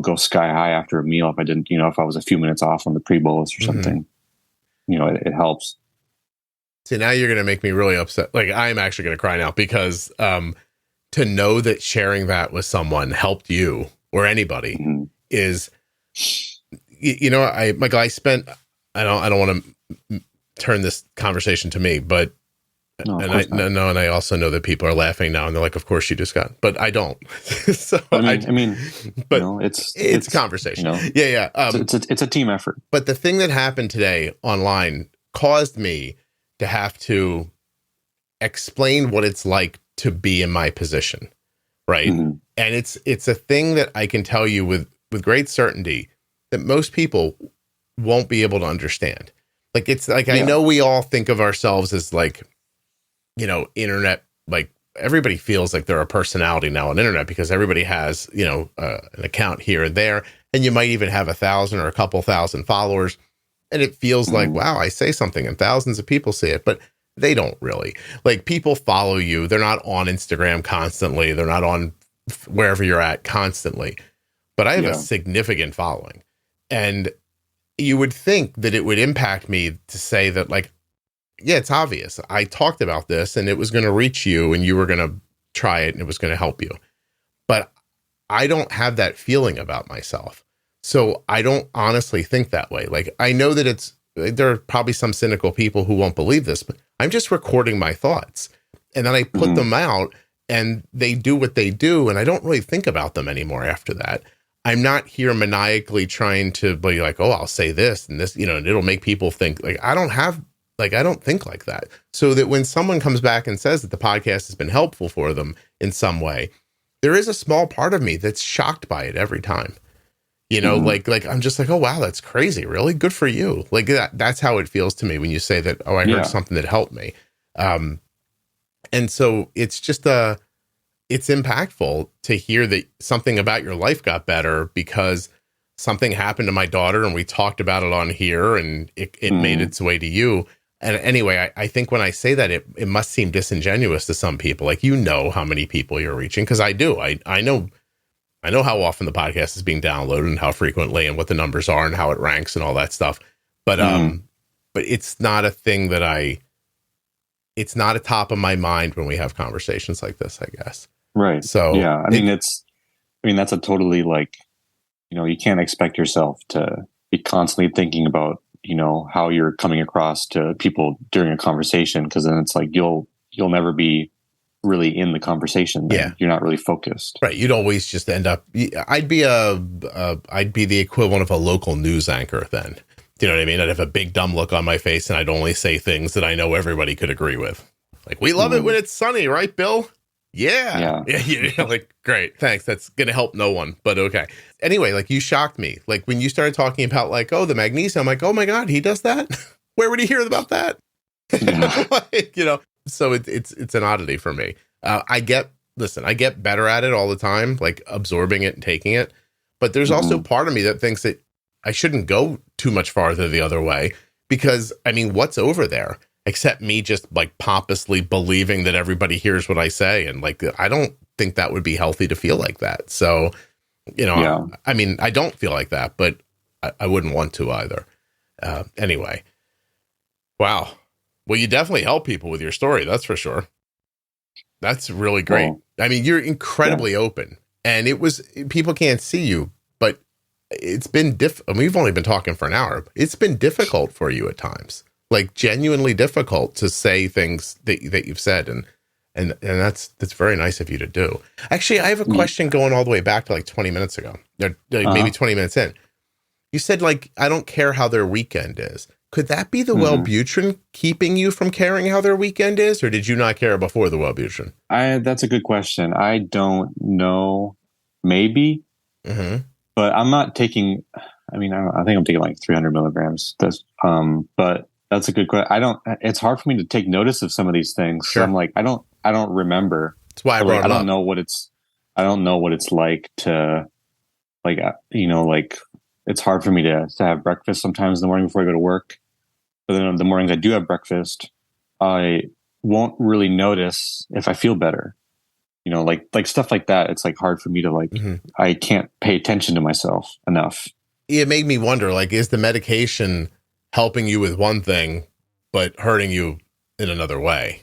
go sky high after a meal if I didn't, if I was a few minutes off on the pre-bolus or something. It helps. So now you're going to make me really upset. Like, I'm actually going to cry now because to know that sharing that with someone helped you or anybody is, Michael, I don't want to turn this conversation to me, but and I also know that people are laughing now and they're like, of course you just got, but I don't. So but it's conversation. Yeah. It's a team effort. But the thing that happened today online caused me to have to explain what it's like to be in my position. Right. And it's a thing that I can tell you with great certainty that most people won't be able to understand. Like, it's like, I know we all think of ourselves as internet, everybody feels like they're a personality now on internet because everybody has, an account here and there. And you might even have 1,000 or a couple thousand followers. And it feels like, wow, I say something and thousands of people see it, but they don't really. People follow you. They're not on Instagram constantly. They're not on wherever you're at constantly. But I have a significant following. And you would think that it would impact me to say that, it's obvious. I talked about this and it was going to reach you and you were going to try it and it was going to help you. But I don't have that feeling about myself. So I don't honestly think that way. I know that there are probably some cynical people who won't believe this, but I'm just recording my thoughts and then I put them out and they do what they do. And I don't really think about them anymore after that. I'm not here maniacally trying to be like, oh, I'll say this and this, and it'll make people think. I don't think like that. So that when someone comes back and says that the podcast has been helpful for them in some way, there is a small part of me that's shocked by it every time. I'm just like, oh, wow, that's crazy. Really? Good for you. That's how it feels to me when you say that, oh, I heard something that helped me. And so it's just it's impactful to hear that something about your life got better because something happened to my daughter and we talked about it on here and it made its way to you. And anyway, I think when I say that, it must seem disingenuous to some people. How many people you're reaching. Cause I do, I know how often the podcast is being downloaded and how frequently and what the numbers are and how it ranks and all that stuff. But it's not a thing that it's not a top of my mind when we have conversations like this, I guess. Right. So, yeah, that's a totally you can't expect yourself to be constantly thinking about, how you're coming across to people during a conversation. Cause then it's you'll never be really in the conversation. Yeah. You're not really focused. Right. You'd always just end up, I'd be the equivalent of a local news anchor then. Do you know what I mean? I'd have a big dumb look on my face and I'd only say things that I know everybody could agree with. We love it when it's sunny, right, Bill? Yeah. Great. Thanks. That's going to help no one, but okay. Anyway, you shocked me. When you started talking about the magnesium, I'm like, oh my God, he does that? Where would he hear about that? Yeah. So it's an oddity for me. I get better at it all the time, absorbing it and taking it. But there's also part of me that thinks that I shouldn't go too much farther the other way because what's over there except me just pompously believing that everybody hears what I say. And I don't think that would be healthy to feel like that. So, I don't feel like that, but I wouldn't want to either. Anyway. Wow. Well, you definitely help people with your story. That's for sure. That's really great. Well, I mean, you're incredibly open, and people can't see you, but it's been we've only been talking for an hour. It's been difficult for you at times, like genuinely difficult to say things that you've said. And that's very nice of you to do. Actually, I have a question going all the way back to like 20 minutes ago, or maybe 20 minutes in. You said, like, I don't care how their weekend is. Could that be the Wellbutrin keeping you from caring how their weekend is? Or did you not care before the Wellbutrin? That's a good question. I don't know. Maybe, but I'm not taking, I mean, I think I'm taking like 300 milligrams. But that's a good question. It's hard for me to take notice of some of these things. Sure. So I'm like, I don't remember. That's why I brought it up. I don't know what it's like to, like, like, it's hard for me to have breakfast sometimes in the morning before I go to work. But then the mornings I do have breakfast, I won't really notice if I feel better. Like stuff like that. It's like hard for me to like, I can't pay attention to myself enough. It made me wonder, like, is the medication helping you with one thing, but hurting you in another way?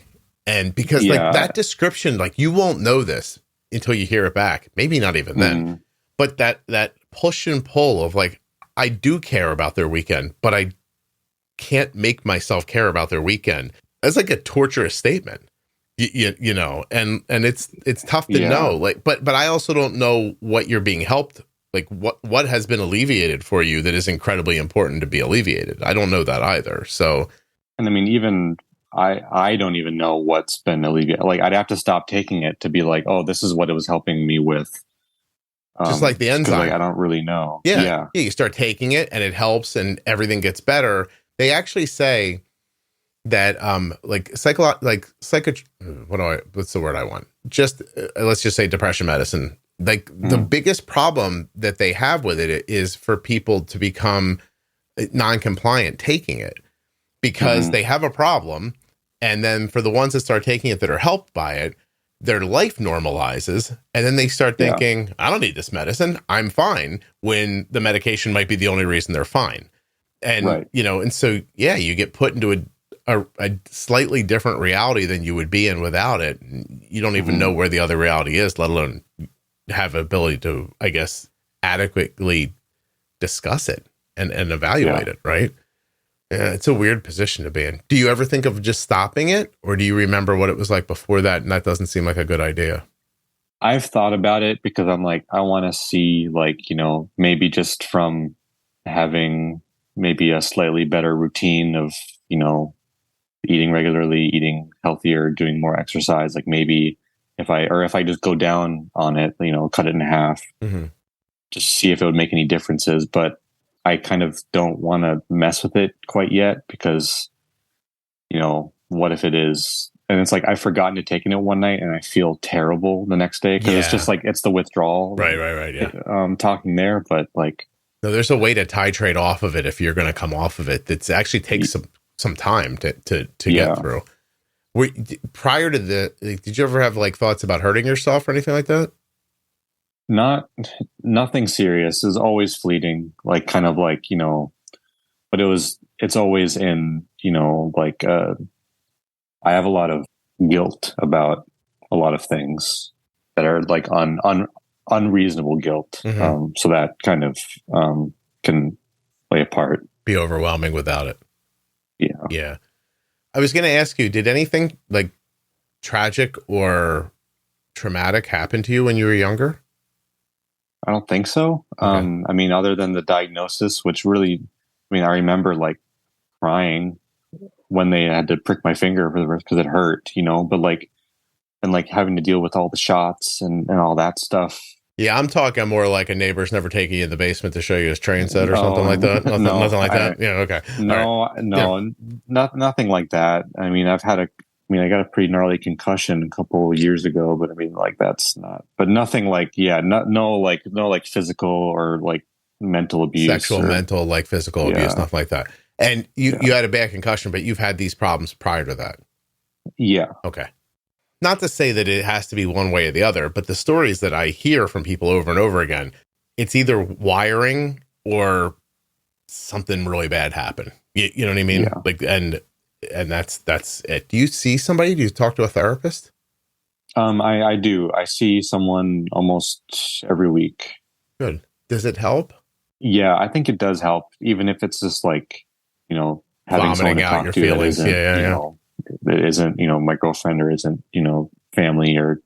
And because like that description, like you won't know this until you hear it back. Maybe not even then, but that push and pull of like, I do care about their weekend, but I can't make myself care about their weekend. That's like a torturous statement, you know, and it's tough to know, like, but I also don't know what you're being helped. Like what has been alleviated for you that is incredibly important to be alleviated. I don't know that either. So, and I mean, even I don't even know what's been alleviated. Like I'd have to stop taking it to be like, oh, this is what it was helping me with. Just like the enzyme. Like, I don't really know. Yeah. You start taking it and it helps and everything gets better. They actually say that what's the word I want? Just let's just say depression medicine. Like the biggest problem that they have with it is for people to become non-compliant taking it because they have a problem. And then for the ones that start taking it that are helped by it, their life normalizes. And then they start thinking, I don't need this medicine. I'm fine, when the medication might be the only reason they're fine. And, and so, you get put into a slightly different reality than you would be in without it. You don't even know where the other reality is, let alone have ability to, I guess, adequately discuss it and evaluate it. Right. Yeah, it's a weird position to be in. Do you ever think of just stopping it, or do you remember what it was like before that? And that doesn't seem like a good idea. I've thought about it because I'm like, I want to see, like, maybe just from having maybe a slightly better routine of, eating regularly, eating healthier, doing more exercise. Like maybe if I just go down on it, cut it in half, just see if it would make any differences. But I kind of don't want to mess with it quite yet because, what if it is? And it's like, I've forgotten to take it one night and I feel terrible the next day because it's just like, it's the withdrawal. Right. Yeah. Talking there, but like, no, there's a way to titrate off of it if you're going to come off of it. That actually takes some time to get through. Prior to did you ever have like thoughts about hurting yourself or anything like that? Nothing serious. Is always fleeting, like kind of like, but it's always in, like, I have a lot of guilt about a lot of things that are like unreasonable guilt. So that kind of, can play a part. Be overwhelming without it. Yeah. Yeah. I was going to ask you, did anything like tragic or traumatic happen to you when you were younger? I don't think so. Okay. I mean, other than the diagnosis, which really, I remember like crying when they had to prick my finger because it hurt, but like, and like having to deal with all the shots and all that stuff. Yeah, I'm talking more like a neighbor's never taking you in the basement to show you his train set or something like that. Nothing like that. Yeah, okay. Nothing like that. I mean, I got a pretty gnarly concussion a couple of years ago, but I mean, like that's not. But nothing like, no physical or like mental abuse, sexual, mental, like physical abuse, nothing like that. And you had a bad concussion, but you've had these problems prior to that. Yeah. Okay. Not to say that it has to be one way or the other, but the stories that I hear from people over and over again, it's either wiring or something really bad happened. You know what I mean? Yeah. Like, and that's it. Do you see somebody? Do you talk to a therapist? I do. I see someone almost every week. Good. Does it help? Yeah, I think it does help, even if it's just like, having someone Vomiting to out talk your to that feelings. isn't, Yeah. that isn't, my girlfriend or isn't, family or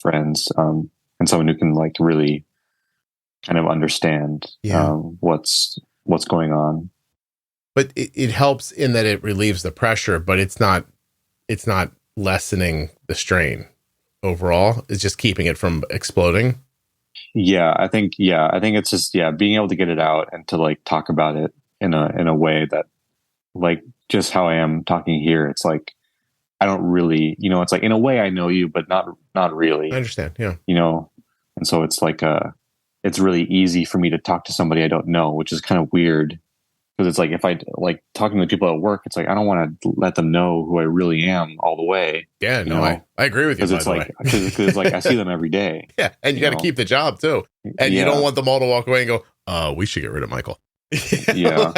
friends, and someone who can like really kind of understand what's going on. But it helps in that it relieves the pressure, but it's not lessening the strain overall. It's just keeping it from exploding. I think it's just, being able to get it out and to like talk about it in a way that, like, just how I am talking here. It's like, I don't really, it's like, in a way I know you, but not really. I understand. Yeah. And so it's like, it's really easy for me to talk to somebody I don't know, which is kind of weird. Because it's like, if I like talking to people at work, it's like, I don't want to let them know who I really am all the way. Yeah, no, I agree with you. Because it's like I see them every day. Yeah, and you got to keep the job too, and you don't want them all to walk away and go, "We should get rid of Micael." Yeah,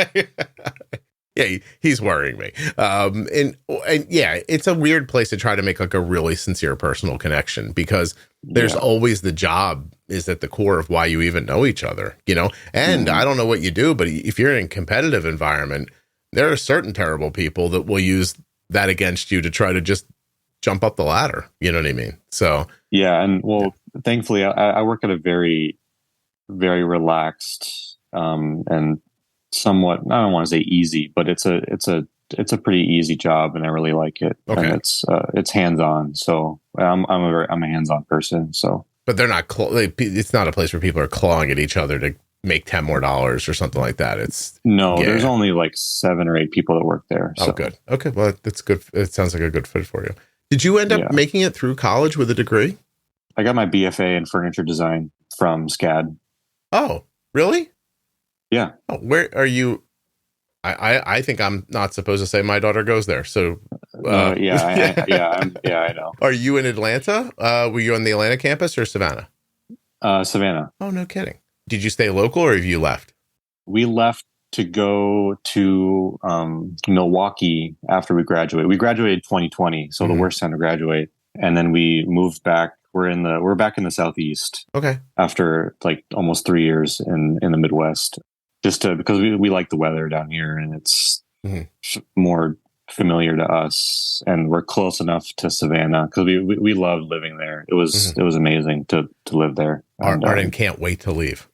yeah, he's worrying me. And yeah, it's a weird place to try to make like a really sincere personal connection, because there's always the job is at the core of why you even know each other, and I don't know what you do, but if you're in a competitive environment, there are certain terrible people that will use that against you to try to just jump up the ladder. You know what I mean? So and thankfully I work at a very, very relaxed, and somewhat, I don't want to say easy, but it's a pretty easy job, and I really like it. Okay. And it's hands-on. So I'm a hands-on person. So, but they're not, it's not a place where people are clawing at each other to make $10 more or something like that. There's only like 7 or 8 people that work there. So. Oh, good. Okay. Well, that's good. It sounds like a good fit for you. Did you end up making it through college with a degree? I got my BFA in furniture design from SCAD. Oh, really? Yeah. Oh, where are you? I think I'm not supposed to say my daughter goes there. So, I know. Are you in Atlanta? Were you on the Atlanta campus or Savannah? Savannah. Oh, no kidding. Did you stay local or have you left? We left to go to Milwaukee after we graduated. We graduated 2020, so the worst time to graduate. And then we moved back. We're back in the Southeast. Okay. After like almost 3 years in the Midwest. Because we like the weather down here, and it's more familiar to us, and we're close enough to Savannah because we loved living there. It was amazing to live there. Arden can't wait to leave.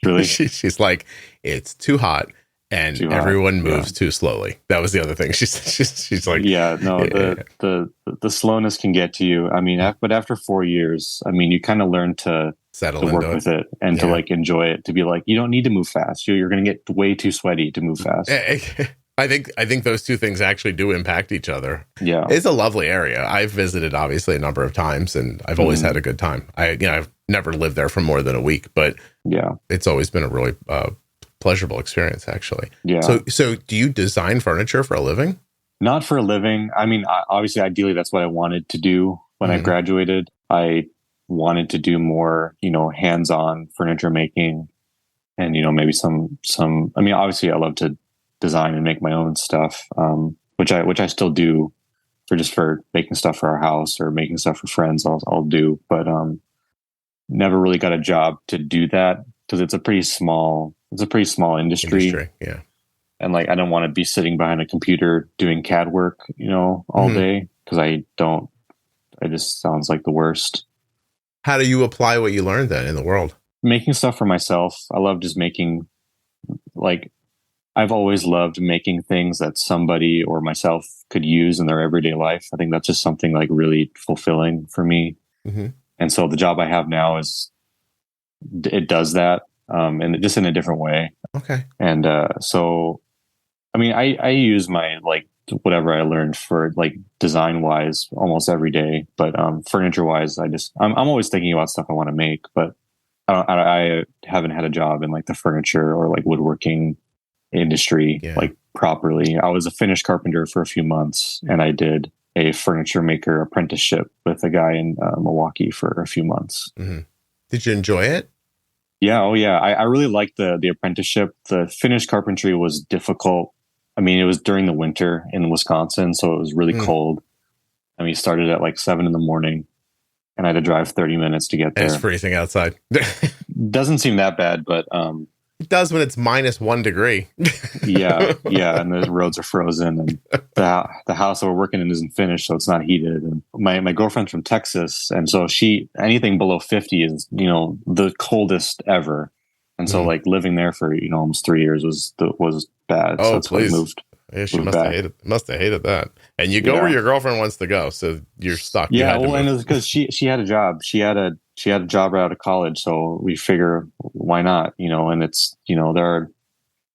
Really? She's like, it's too hot, and everyone moves too slowly. That was the other thing. She's like, the slowness can get to you. I mean, but after 4 years, I mean, you kind of learn to work with it and to like enjoy it, to be like, you don't need to move fast. You're going to get way too sweaty to move fast. I think those two things actually do impact each other. Yeah. It's a lovely area. I've visited obviously a number of times, and I've always had a good time. I've never lived there for more than a week, but it's always been a really pleasurable experience actually. Yeah. So do you design furniture for a living? Not for a living. I mean, obviously, ideally, that's what I wanted to do when I graduated. I wanted to do more, hands-on furniture making, and maybe some. I mean, obviously, I love to design and make my own stuff, which I still do for making stuff for our house or making stuff for friends. I'll do, but never really got a job to do that because it's a pretty small industry. Yeah. And like, I don't want to be sitting behind a computer doing CAD work, all day, because it just sounds like the worst. How do you apply what you learned then in the world? Making stuff for myself. I love just making, like, I've always loved making things that somebody or myself could use in their everyday life. I think that's just something like really fulfilling for me. And so the job I have now it does that, and just in a different way. Okay. And so, I mean, I use my like whatever I learned for like design wise almost every day, but furniture wise, I'm always thinking about stuff I want to make, but I haven't had a job in like the furniture or like woodworking industry like properly. I was a finished carpenter for a few months, and I did a furniture maker apprenticeship with a guy in Milwaukee for a few months. Did you enjoy it? Yeah. Oh yeah. I really liked the apprenticeship. The finished carpentry was difficult. I mean, it was during the winter in Wisconsin, so it was really cold. I mean, started at like 7 a.m. and I had to drive 30 minutes to get there. It's freezing outside. Doesn't seem that bad, but it does when it's -1 degree. yeah, and the roads are frozen, and the house that we're working in isn't finished, so it's not heated. And my girlfriend's from Texas, and so anything below 50 is the coldest ever. And so like living there for almost 3 years was bad. Oh, so that's please. Why I moved. Yeah, she must have hated that. And you go where your girlfriend wants to go, so you're stuck. Yeah, well, and it was because she had a job. She had a job right out of college, so we figure why not? And it's it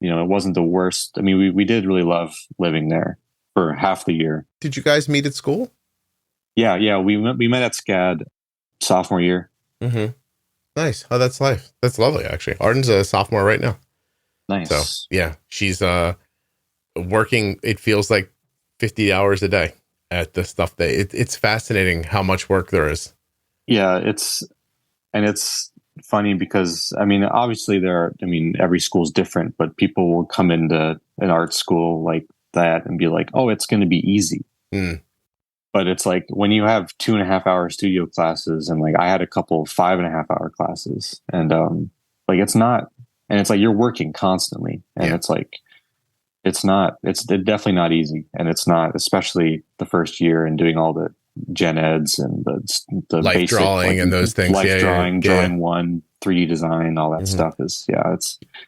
wasn't the worst. I mean, we did really love living there for half the year. Did you guys meet at school? Yeah, we met at SCAD sophomore year. Mm-hmm. Nice. Oh, that's life. That's lovely, actually. Arden's a sophomore right now. Nice. So yeah, she's working, it feels like 50 hours a day at the stuff that it's fascinating how much work there is. Yeah, it's funny because obviously every school is different, but people will come into an art school like that and be like, oh, it's going to be easy. But it's like when you have 2.5-hour studio classes, and like I had a couple 5.5-hour classes, and like it's not, and it's like you're working constantly, and it's like it's definitely not easy, and it's not, especially the first year and doing all the gen eds and the life basic, drawing and those things, drawing one, 3D design, all that stuff is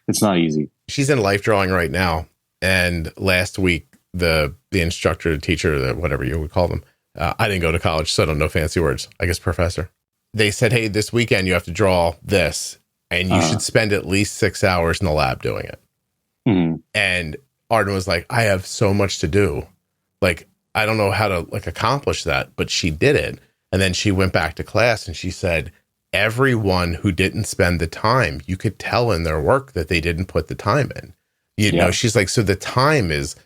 it's not easy. She's in life drawing right now, and last week the instructor, the teacher, whatever you would call them, I didn't go to college, so I don't know fancy words, I guess professor, they said, hey, this weekend you have to draw this, and you should spend at least 6 hours in the lab doing it. And Arden was like, I have so much to do. Like, I don't know how to accomplish that, but she did it. And then she went back to class and she said, everyone who didn't spend the time, you could tell in their work that they didn't put the time in. She's like, so the time it's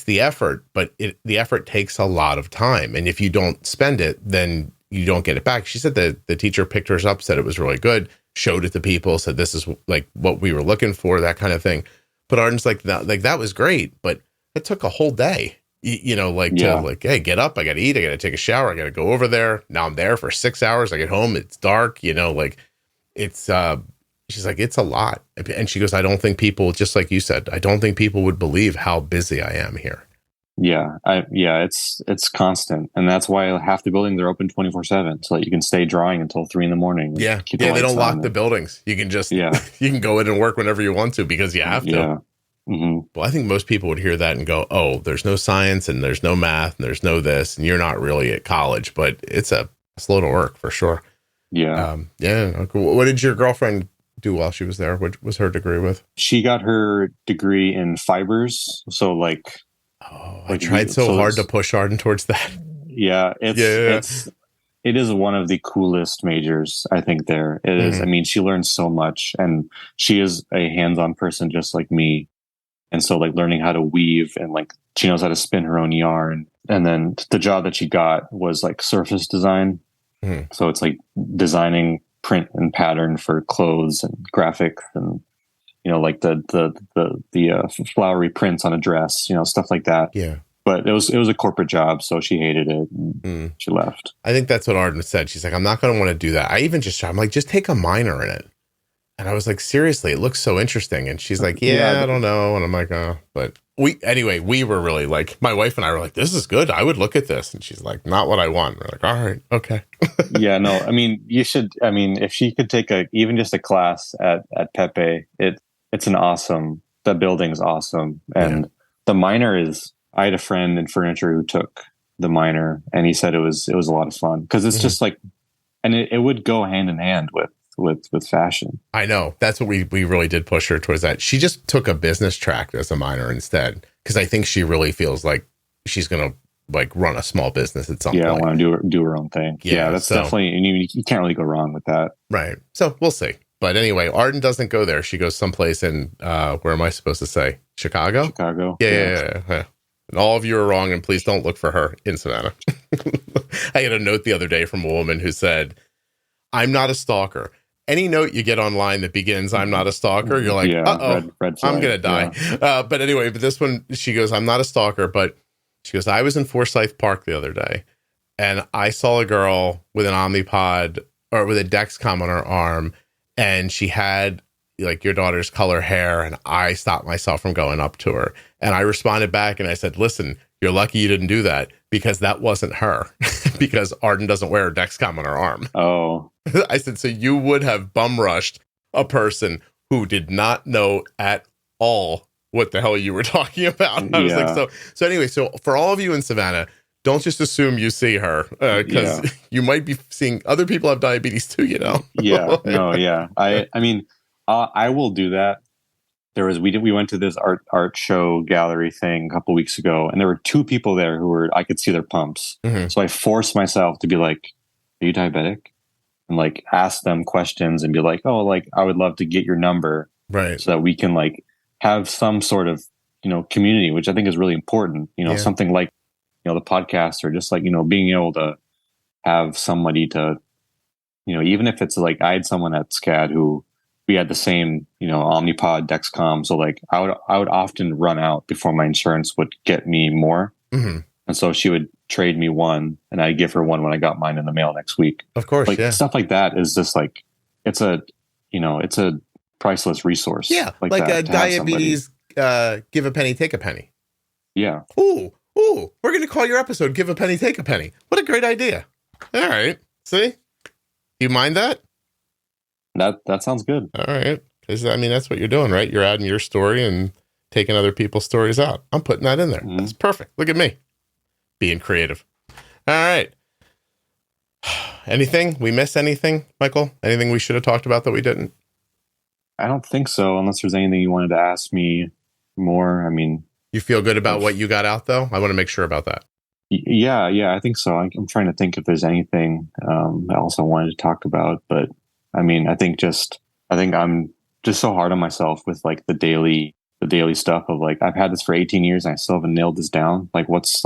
the effort, but the effort takes a lot of time. And if you don't spend it, then you don't get it back. She said that the teacher picked hers up, said it was really good, showed it to people, said this is like what we were looking for, that kind of thing. But Arden's like that was great, but it took a whole day, to hey, get up, I got to eat, I got to take a shower, I got to go over there. Now I'm there for 6 hours. I get home, it's dark, it's, she's like, it's a lot. And she goes, I don't think people, just like you said, I don't think people would believe how busy I am here. Yeah. It's constant. And that's why half the buildings are open 24/7, so that you can stay drawing until 3 a.m. Yeah. They don't lock the buildings. You can just, you can go in and work whenever you want to because you have to. Yeah. Mm-hmm. Well, I think most people would hear that and go, oh, there's no science and there's no math and there's no this, and you're not really at college, but it's slow to work for sure. Yeah. What did your girlfriend do while she was there? What was her degree with? She got her degree in fibers. So I tried so hard to push Arden towards that. Yeah. It is one of the coolest majors, I think there. It is. I mean, she learns so much, and she is a hands-on person just like me. And so learning how to weave, and she knows how to spin her own yarn. And then the job that she got was surface design. So it's designing print and pattern for clothes and graphics, and the flowery prints on a dress, stuff like that. Yeah. But it was a corporate job, so she hated it and she left. I think that's what Arden said. She's like, I'm not going to want to do that. I even I'm like, just take a minor in it. And I was like, seriously, it looks so interesting. And she's like, I don't know. And I'm like, oh, but we were really my wife and I were like, this is good. I would look at this. And she's like, not what I want. We're like, all right, okay. Yeah, no, I mean, you should, if she could take even just a class at Pepe, it's the building's awesome. And the minor I had a friend in furniture who took the minor, and he said it was a lot of fun because it's just and it would go hand in hand with fashion. I know. That's what we really did push her towards that. She just took a business track as a minor instead, because I think she really feels like she's going to run a small business at some point. Yeah, want to do her own thing. Yeah, that's definitely, and you can't really go wrong with that. Right. So we'll see. But anyway, Arden doesn't go there. She goes someplace in, where am I supposed to say? Chicago? Chicago. Yeah. And all of you are wrong, and please don't look for her in Savannah. I had a note the other day from a woman who said, I'm not a stalker. Any note you get online that begins, I'm not a stalker, you're like, red flag, I'm going to die. Yeah. But anyway, this one, she goes, I'm not a stalker, but she goes, I was in Forsyth Park the other day, and I saw a girl with an Omnipod or with a Dexcom on her arm, and she had like your daughter's color hair, and I stopped myself from going up to her. And I responded back and I said, listen, you're lucky you didn't do that, because that wasn't her, because Arden doesn't wear a Dexcom on her arm. Oh. I said, so you would have bum rushed a person who did not know at all what the hell you were talking about. I was like, so anyway, so for all of you in Savannah, don't just assume you see her, because you might be seeing other people have diabetes too, you know? I mean, I will do that. We went to this art show gallery thing a couple weeks ago, and there were two people there I could see their pumps. Mm-hmm. So I forced myself to be like, are you diabetic? And like ask them questions and be like, oh, like I would love to get your number. Right. So that we can like have some sort of, community, which I think is really important, something like, the podcast, or just like, being able to have somebody to, even if it's like I had someone at SCAD who we had the same, Omnipod, Dexcom. So like I would often run out before my insurance would get me more. Mm-hmm. And so she would trade me one, and I'd give her one when I got mine in the mail next week. Of course. Like stuff like that is just like, it's a priceless resource. Yeah. Like diabetes, give a penny, take a penny. Yeah. Ooh, we're going to call your episode, Give a Penny, Take a Penny. What a great idea. All right. See? You mind that? That sounds good. All right. Because, I mean, that's what you're doing, right? You're adding your story and taking other people's stories out. I'm putting that in there. Mm-hmm. That's perfect. Look at me. Being creative. All right. Anything? We miss anything, Michael? Anything we should have talked about that we didn't? I don't think so, unless there's anything you wanted to ask me more. I mean... You feel good about what you got out, though? I want to make sure about that. Yeah, I think so. I'm trying to think if there's anything else I wanted to talk about. But, I mean, I think I'm just so hard on myself with, like, the daily stuff of, like, I've had this for 18 years and I still haven't nailed this down. Like, what's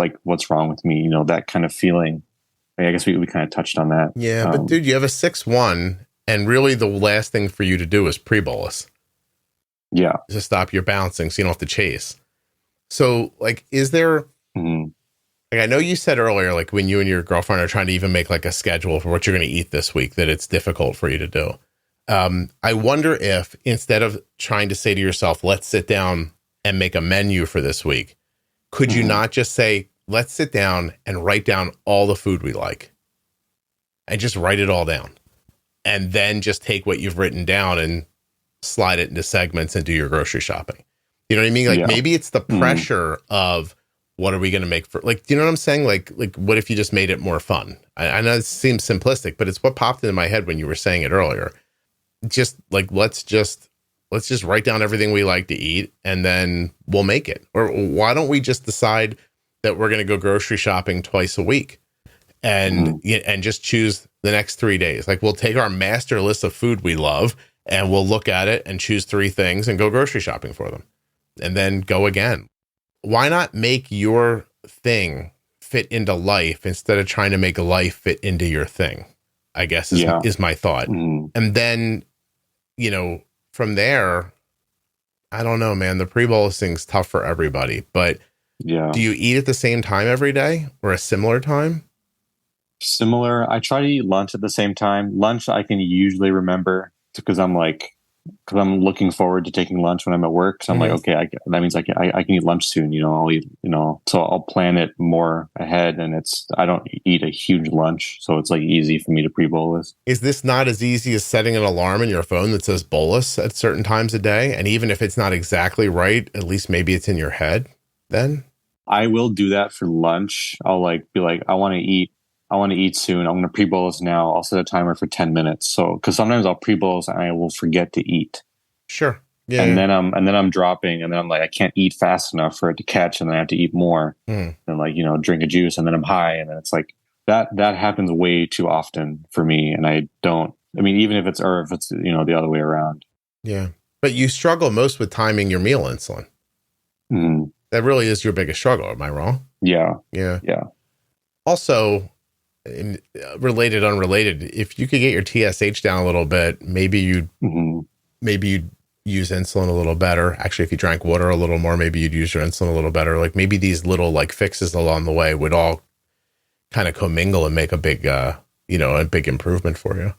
wrong with me? That kind of feeling. I guess we kind of touched on that. Yeah, but, dude, you have a 6'1", and really the last thing for you to do is pre-bolus. Yeah. To stop your bouncing so you don't have to chase. So, like, is there, like, I know you said earlier, like, when you and your girlfriend are trying to even make, like, a schedule for what you're going to eat this week, that it's difficult for you to do. I wonder if, instead of trying to say to yourself, let's sit down and make a menu for this week, could you not just say, let's sit down and write down all the food we like, and just write it all down, and then just take what you've written down and slide it into segments and do your grocery shopping? You know what I mean? Like, maybe it's the pressure of what are we going to make for, like, do you know what I'm saying? Like what if you just made it more fun? I know it seems simplistic, but it's what popped into my head when you were saying it earlier. Just like, let's just write down everything we like to eat, and then we'll make it. Or why don't we just decide that we're going to go grocery shopping twice a week and just choose the next 3 days? Like, we'll take our master list of food we love, and we'll look at it and choose 3 things and go grocery shopping for them. And then go again. Why not make your thing fit into life instead of trying to make life fit into your thing? I guess is my thought. And then, from there, I don't know, man, the pre-bolus thing's tough for everybody, but do you eat at the same time every day or a similar time? Similar. I try to eat lunch at the same time. Lunch I can usually remember because I'm looking forward to taking lunch when I'm at work. So I'm like, okay, that means I can eat lunch soon. I'll eat, so I'll plan it more ahead, and I don't eat a huge lunch. So it's like easy for me to pre-bolus. Is this not as easy as setting an alarm in your phone that says bolus at certain times a day? And even if it's not exactly right, at least maybe it's in your head then? I will do that for lunch. I'll be like, I want to eat soon. I'm going to pre-bolus now. I'll set a timer for 10 minutes. So, because sometimes I'll pre-bolus and I will forget to eat. Sure. Yeah. And then I'm dropping, and then I'm like, I can't eat fast enough for it to catch, and then I have to eat more. And drink a juice, and then I'm high, and then it's like that happens way too often for me. And even if it's the other way around. Yeah. But you struggle most with timing your meal insulin. Mm-hmm. That really is your biggest struggle. Am I wrong? Yeah. Yeah. Yeah. Also, related, unrelated, if you could get your TSH down a little bit, maybe you'd use insulin a little better. Actually, if you drank water a little more, maybe you'd use your insulin a little better. Like, maybe these little fixes along the way would all kind of commingle and make a big, a big improvement for you.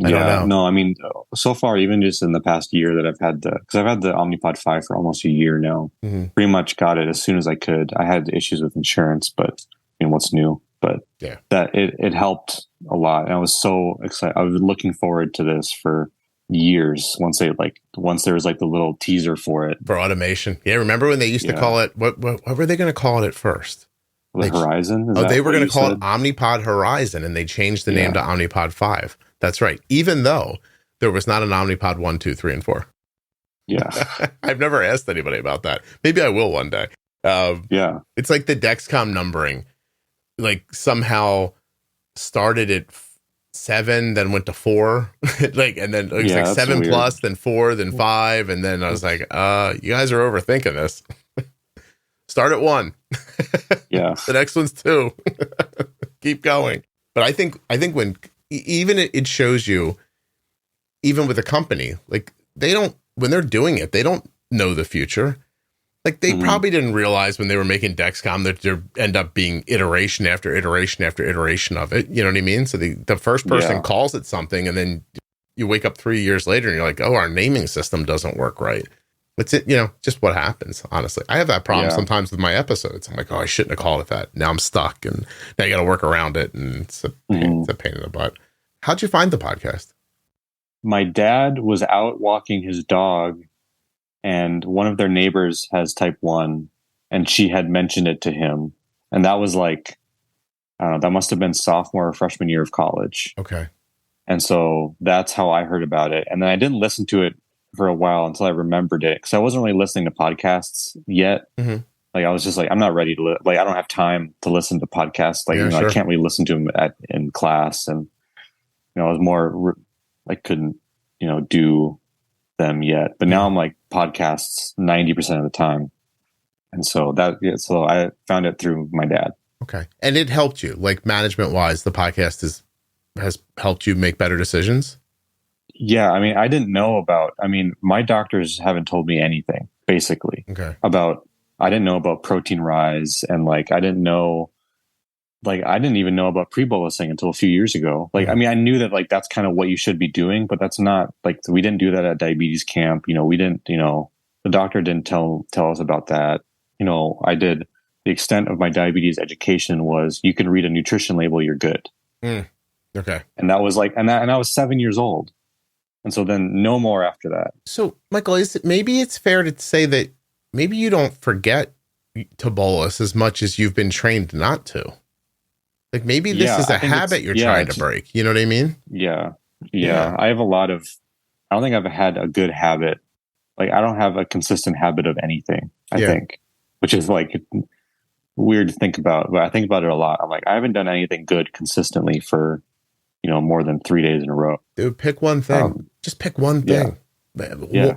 I don't know. No, I mean, so far, even just in the past year that I've had because I've had the Omnipod 5 for almost a year now, pretty much got it as soon as I could. I had issues with insurance, but what's new? But that it helped a lot. And I was so excited. I was looking forward to this for years once there was like the little teaser for it. For automation. Yeah. Remember when they used to call it, what were they going to call it at first? Horizon? They were going to call it Omnipod Horizon, and they changed the name to Omnipod 5. That's right. Even though there was not an Omnipod 1, 2, 3, and 4. Yeah. I've never asked anybody about that. Maybe I will one day. It's like the Dexcom numbering, like somehow started at 7, then went to 4, and then it was like 7 plus, then 4, then 5, and then I was like, you guys are overthinking this. Start at 1. Yeah. The next one's 2. Keep going. But I think when even it shows you, even with a company, like when they're doing it, they don't know the future. Like they probably didn't realize when they were making Dexcom that there end up being iteration after iteration after iteration of it. You know what I mean? So the first person calls it something, and then you wake up 3 years later and you're like, oh, our naming system doesn't work right. It's just what happens. Honestly, I have that problem sometimes with my episodes. I'm like, oh, I shouldn't have called it that. Now I'm stuck, and now you got to work around it, and it's a pain in the butt. How'd you find the podcast? My dad was out walking his dog, and one of their neighbors has type 1, and she had mentioned it to him, and that was like, I don't know, that must have been sophomore or freshman year of college. Okay, and so that's how I heard about it, and then I didn't listen to it for a while until I remembered it, because I wasn't really listening to podcasts yet. Like I was just like, I'm not ready to I don't have time to listen to podcasts. Like I can't really listen to them in class, and I was more I couldn't do them yet. But now I'm like podcasts 90% of the time, and so so I found it through my dad. Okay, and it helped you, like management wise. The podcast has helped you make better decisions. Yeah, I mean, I didn't know about. I mean, my doctors haven't told me anything basically about. I didn't know about protein rise, and I didn't even know about pre-bolusing until a few years ago. I mean, I knew that that's kind of what you should be doing, but that's not we didn't do that at diabetes camp. We didn't, the doctor didn't tell us about that. I did. The extent of my diabetes education was you can read a nutrition label, you're good. Okay. And that was and I was 7 years old. And so then no more after that. So Micael, maybe it's fair to say that maybe you don't forget to bolus as much as you've been trained not to. Like maybe this is a habit you're trying to break. You know what I mean? Yeah. I have I don't think I've had a good habit. I don't have a consistent habit of anything, I think, which is weird to think about, but I think about it a lot. I'm I haven't done anything good consistently for, more than 3 days in a row. Dude, pick one thing. Just pick one thing. Do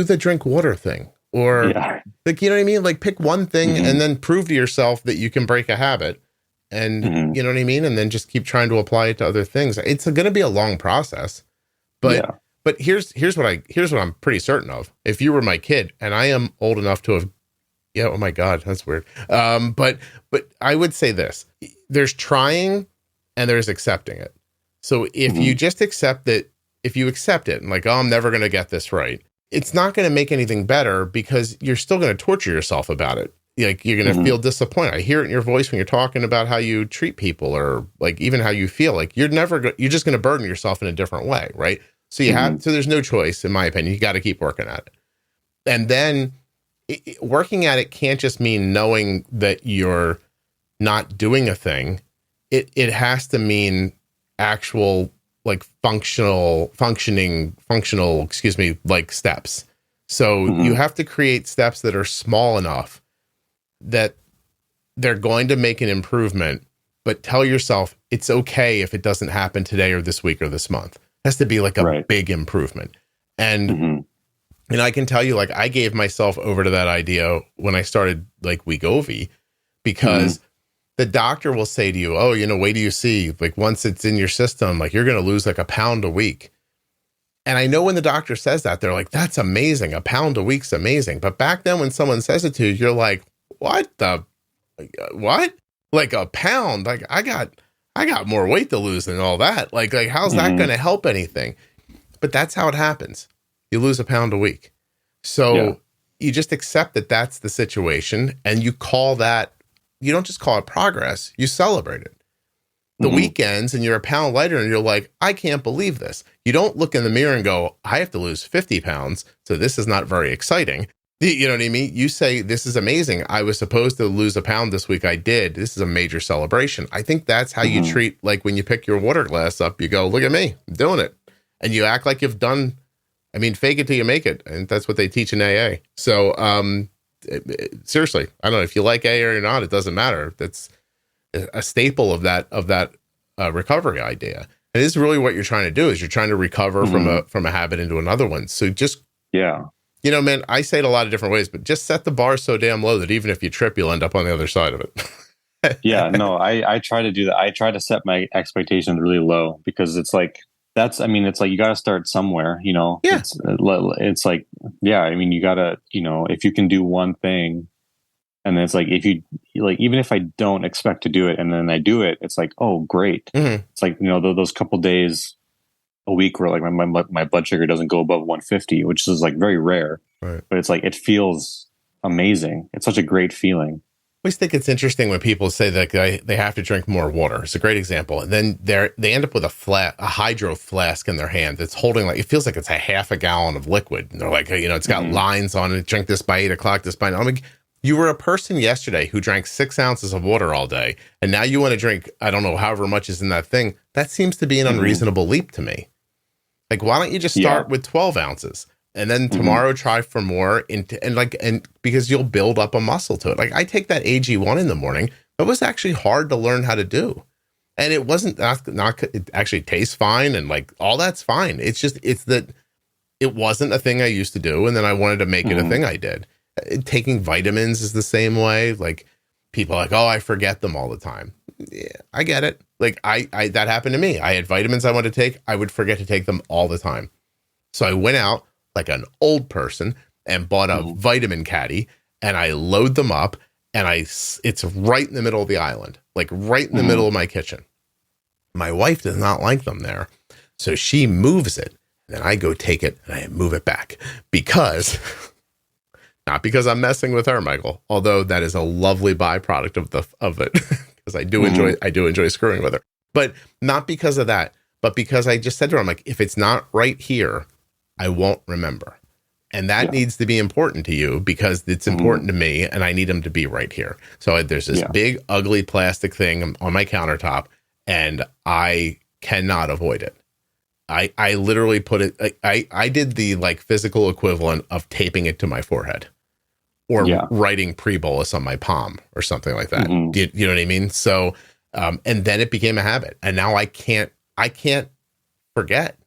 the drink water thing. Or you know what I mean? Pick one thing and then prove to yourself that you can break a habit. And you know what I mean? And then just keep trying to apply it to other things. It's going to be a long process, but here's what I'm pretty certain of. If you were my kid, and I am old enough to have, oh my God, that's weird. But I would say this, there's trying and there's accepting it. So if you just accept that, if you accept it and oh, I'm never going to get this right, it's not going to make anything better because you're still going to torture yourself about it. You're going to feel disappointed. I hear it in your voice when you're talking about how you treat people, or even how you feel. You're just going to burden yourself in a different way, right? So so there's no choice, in my opinion. You got to keep working at it. And then working at it can't just mean knowing that you're not doing a thing. It has to mean actual functional steps. So you have to create steps that are small enough that they're going to make an improvement, but tell yourself it's okay if it doesn't happen today or this week or this month. It has to be a big improvement. And and I can tell you, I gave myself over to that idea when I started Wegovy, because the doctor will say to you, oh, wait till you see, once it's in your system, you're going to lose a pound a week. And I know when the doctor says that, they're like, that's amazing. A pound a week's amazing. But back then when someone says it to you, you're like, what? Like a pound, like I got more weight to lose than all that. Like how's that going to help anything? But that's how it happens. You lose a pound a week. So you just accept that that's the situation, and you call that, you don't just call it progress, you celebrate it. The weekends and you're a pound lighter and you're like, I can't believe this. You don't look in the mirror and go, I have to lose 50 pounds. So this is not very exciting. You know what I mean? You say, this is amazing. I was supposed to lose a pound this week. I did. This is a major celebration. I think that's how you treat, like when you pick your water glass up, you go, look at me, I'm doing it. And you act like you've done, I mean, fake it till you make it. And that's what they teach in AA. So seriously, I don't know if you like AA or not, it doesn't matter. That's a staple of that recovery idea. And this is really what you're trying to do, is you're trying to recover from a habit into another one. So just, you know, man, I say it a lot of different ways, but just set the bar so damn low that even if you trip, you'll end up on the other side of it. I try to do that. I try to set my expectations really low, because it's like, it's like, you got to start somewhere, you know. It's like, I mean, you got to, you know, if you can do one thing, and then it's like, if you like, even if I don't expect to do it and then I do it, it's like, oh, great. It's like, you know, those couple days a week where like my blood sugar doesn't go above 150, which is like very rare, but it's like, it feels amazing. It's such a great feeling. I always think it's interesting when people say that they have to drink more water. It's a great example. And then they end up with a hydro flask in their hand that's holding, like, it feels like it's a half a gallon of liquid. And they're like, you know, it's got lines on it. Drink this by 8 o'clock, this by 9. I'm like, you were a person yesterday who drank 6 ounces of water all day, and now you want to drink, I don't know, however much is in that thing. That seems to be an unreasonable leap to me. Like, why don't you just start with 12 ounces? And then tomorrow try for more, and because you'll build up a muscle to it. Like, I take that AG1 in the morning. That was actually hard to learn how to do. And it wasn't not it actually tastes fine, and like all that's fine. It's just, it's that it wasn't a thing I used to do. And then I wanted to make it a thing I did. Taking vitamins is the same way. Like, people are like, oh, I forget them all the time. Yeah, I get it. Like I that happened to me. I had vitamins I wanted to take. I would forget to take them all the time. So I went out like an old person and bought a vitamin caddy, and I load them up, and it's right in the middle of the island, like right in the middle of my kitchen. My wife does not like them there. So she moves it, and then I go take it and I move it back, because not because I'm messing with her, Michael, although that is a lovely byproduct of it, because I do enjoy screwing with her, but not because of that, but because I just said to her, I'm like, if it's not right here, I won't remember. And that needs to be important to you, because it's important to me, and I need them to be right here. So there's this big, ugly plastic thing on my countertop, and I cannot avoid it. I literally put it, I did the like physical equivalent of taping it to my forehead, or writing pre-bolus on my palm or something like that. You know what I mean? So, and then it became a habit, and now I can't forget.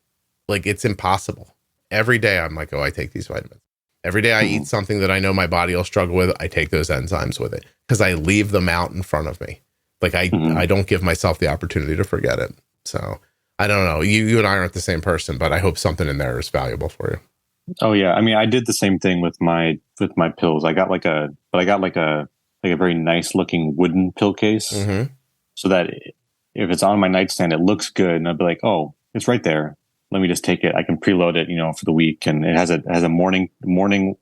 Like, it's impossible. Every day I'm like, oh, I take these vitamins. Every day I eat something that I know my body will struggle with. I take those enzymes with it, because I leave them out in front of me. Like, I don't give myself the opportunity to forget it. So I don't know. You and I aren't the same person, but I hope something in there is valuable for you. Oh yeah. I mean, I did the same thing with my pills. I got like a very nice looking wooden pill case, so that if it's on my nightstand, it looks good, and I'll be like, oh, it's right there. Let me just take it. I can preload it, you know, for the week, and it has a morning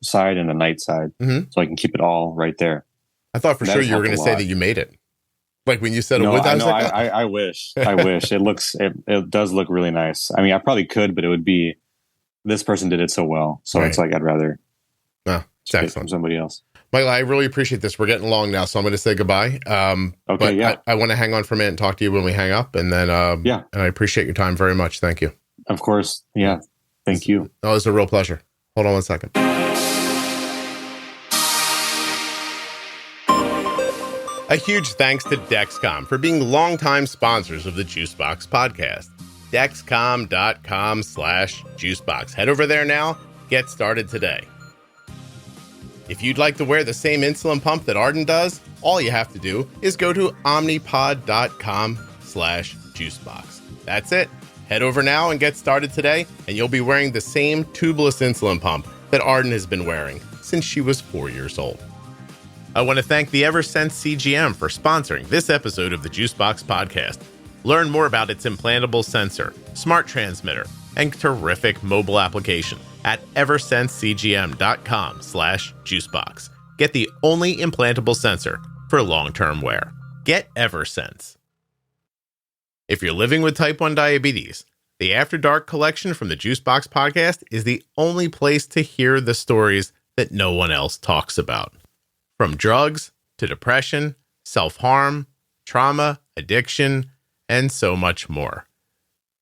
side and a night side, so I can keep it all right there. I thought for sure you were going to say that you made it. Like when you said no, wood, I wish. I wish. It does look really nice. I mean, I probably could, but it would be, this person did it so well. So it's like, I'd rather take it from somebody else. Michael, I really appreciate this. We're getting along now, so I'm going to say goodbye. Okay, I want to hang on for a minute and talk to you when we hang up. And then, and I appreciate your time very much. Thank you. Of course. Yeah. Thank you. Oh, it's a real pleasure. Hold on one second. A huge thanks to Dexcom for being longtime sponsors of the Juicebox Podcast. Dexcom.com/Juicebox. Head over there now. Get started today. If you'd like to wear the same insulin pump that Arden does, all you have to do is go to Omnipod.com/Juicebox. That's it. Head over now and get started today, and you'll be wearing the same tubeless insulin pump that Arden has been wearing since she was 4 years old. I want to thank the Eversense CGM for sponsoring this episode of the Juicebox Podcast. Learn more about its implantable sensor, smart transmitter, and terrific mobile application at eversensecgm.com/juicebox. Get the only implantable sensor for long-term wear. Get Eversense. If you're living with type 1 diabetes, the After Dark collection from the Juicebox Podcast is the only place to hear the stories that no one else talks about. From drugs to depression, self-harm, trauma, addiction, and so much more.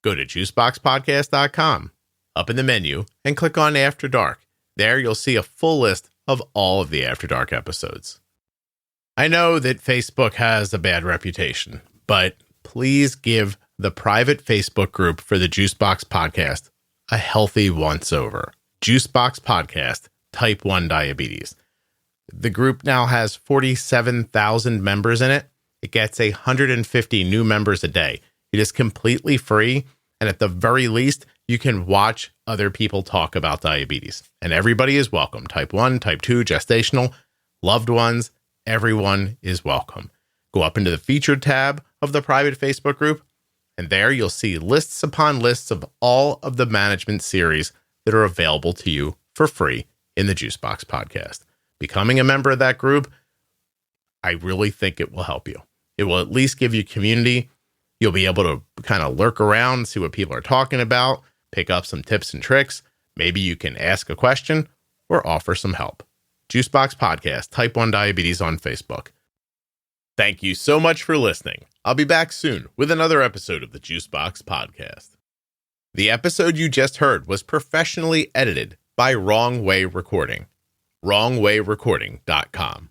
Go to juiceboxpodcast.com, up in the menu, and click on After Dark. There you'll see a full list of all of the After Dark episodes. I know that Facebook has a bad reputation, but please give the private Facebook group for the Juicebox Podcast a healthy once-over. Juicebox Podcast, Type 1 Diabetes. The group now has 47,000 members in it. It gets 150 new members a day. It is completely free, and at the very least, you can watch other people talk about diabetes. And everybody is welcome. Type 1, Type 2, gestational, loved ones, everyone is welcome. Go up into the featured tab of the private Facebook group, and there you'll see lists upon lists of all of the management series that are available to you for free in the Juicebox Podcast. Becoming a member of that group, I really think it will help you. It will at least give you community. You'll be able to kind of lurk around, see what people are talking about, pick up some tips and tricks. Maybe you can ask a question or offer some help. Juicebox Podcast, Type 1 Diabetes on Facebook. Thank you so much for listening. I'll be back soon with another episode of the Juicebox Podcast. The episode you just heard was professionally edited by Wrong Way Recording. WrongWayRecording.com.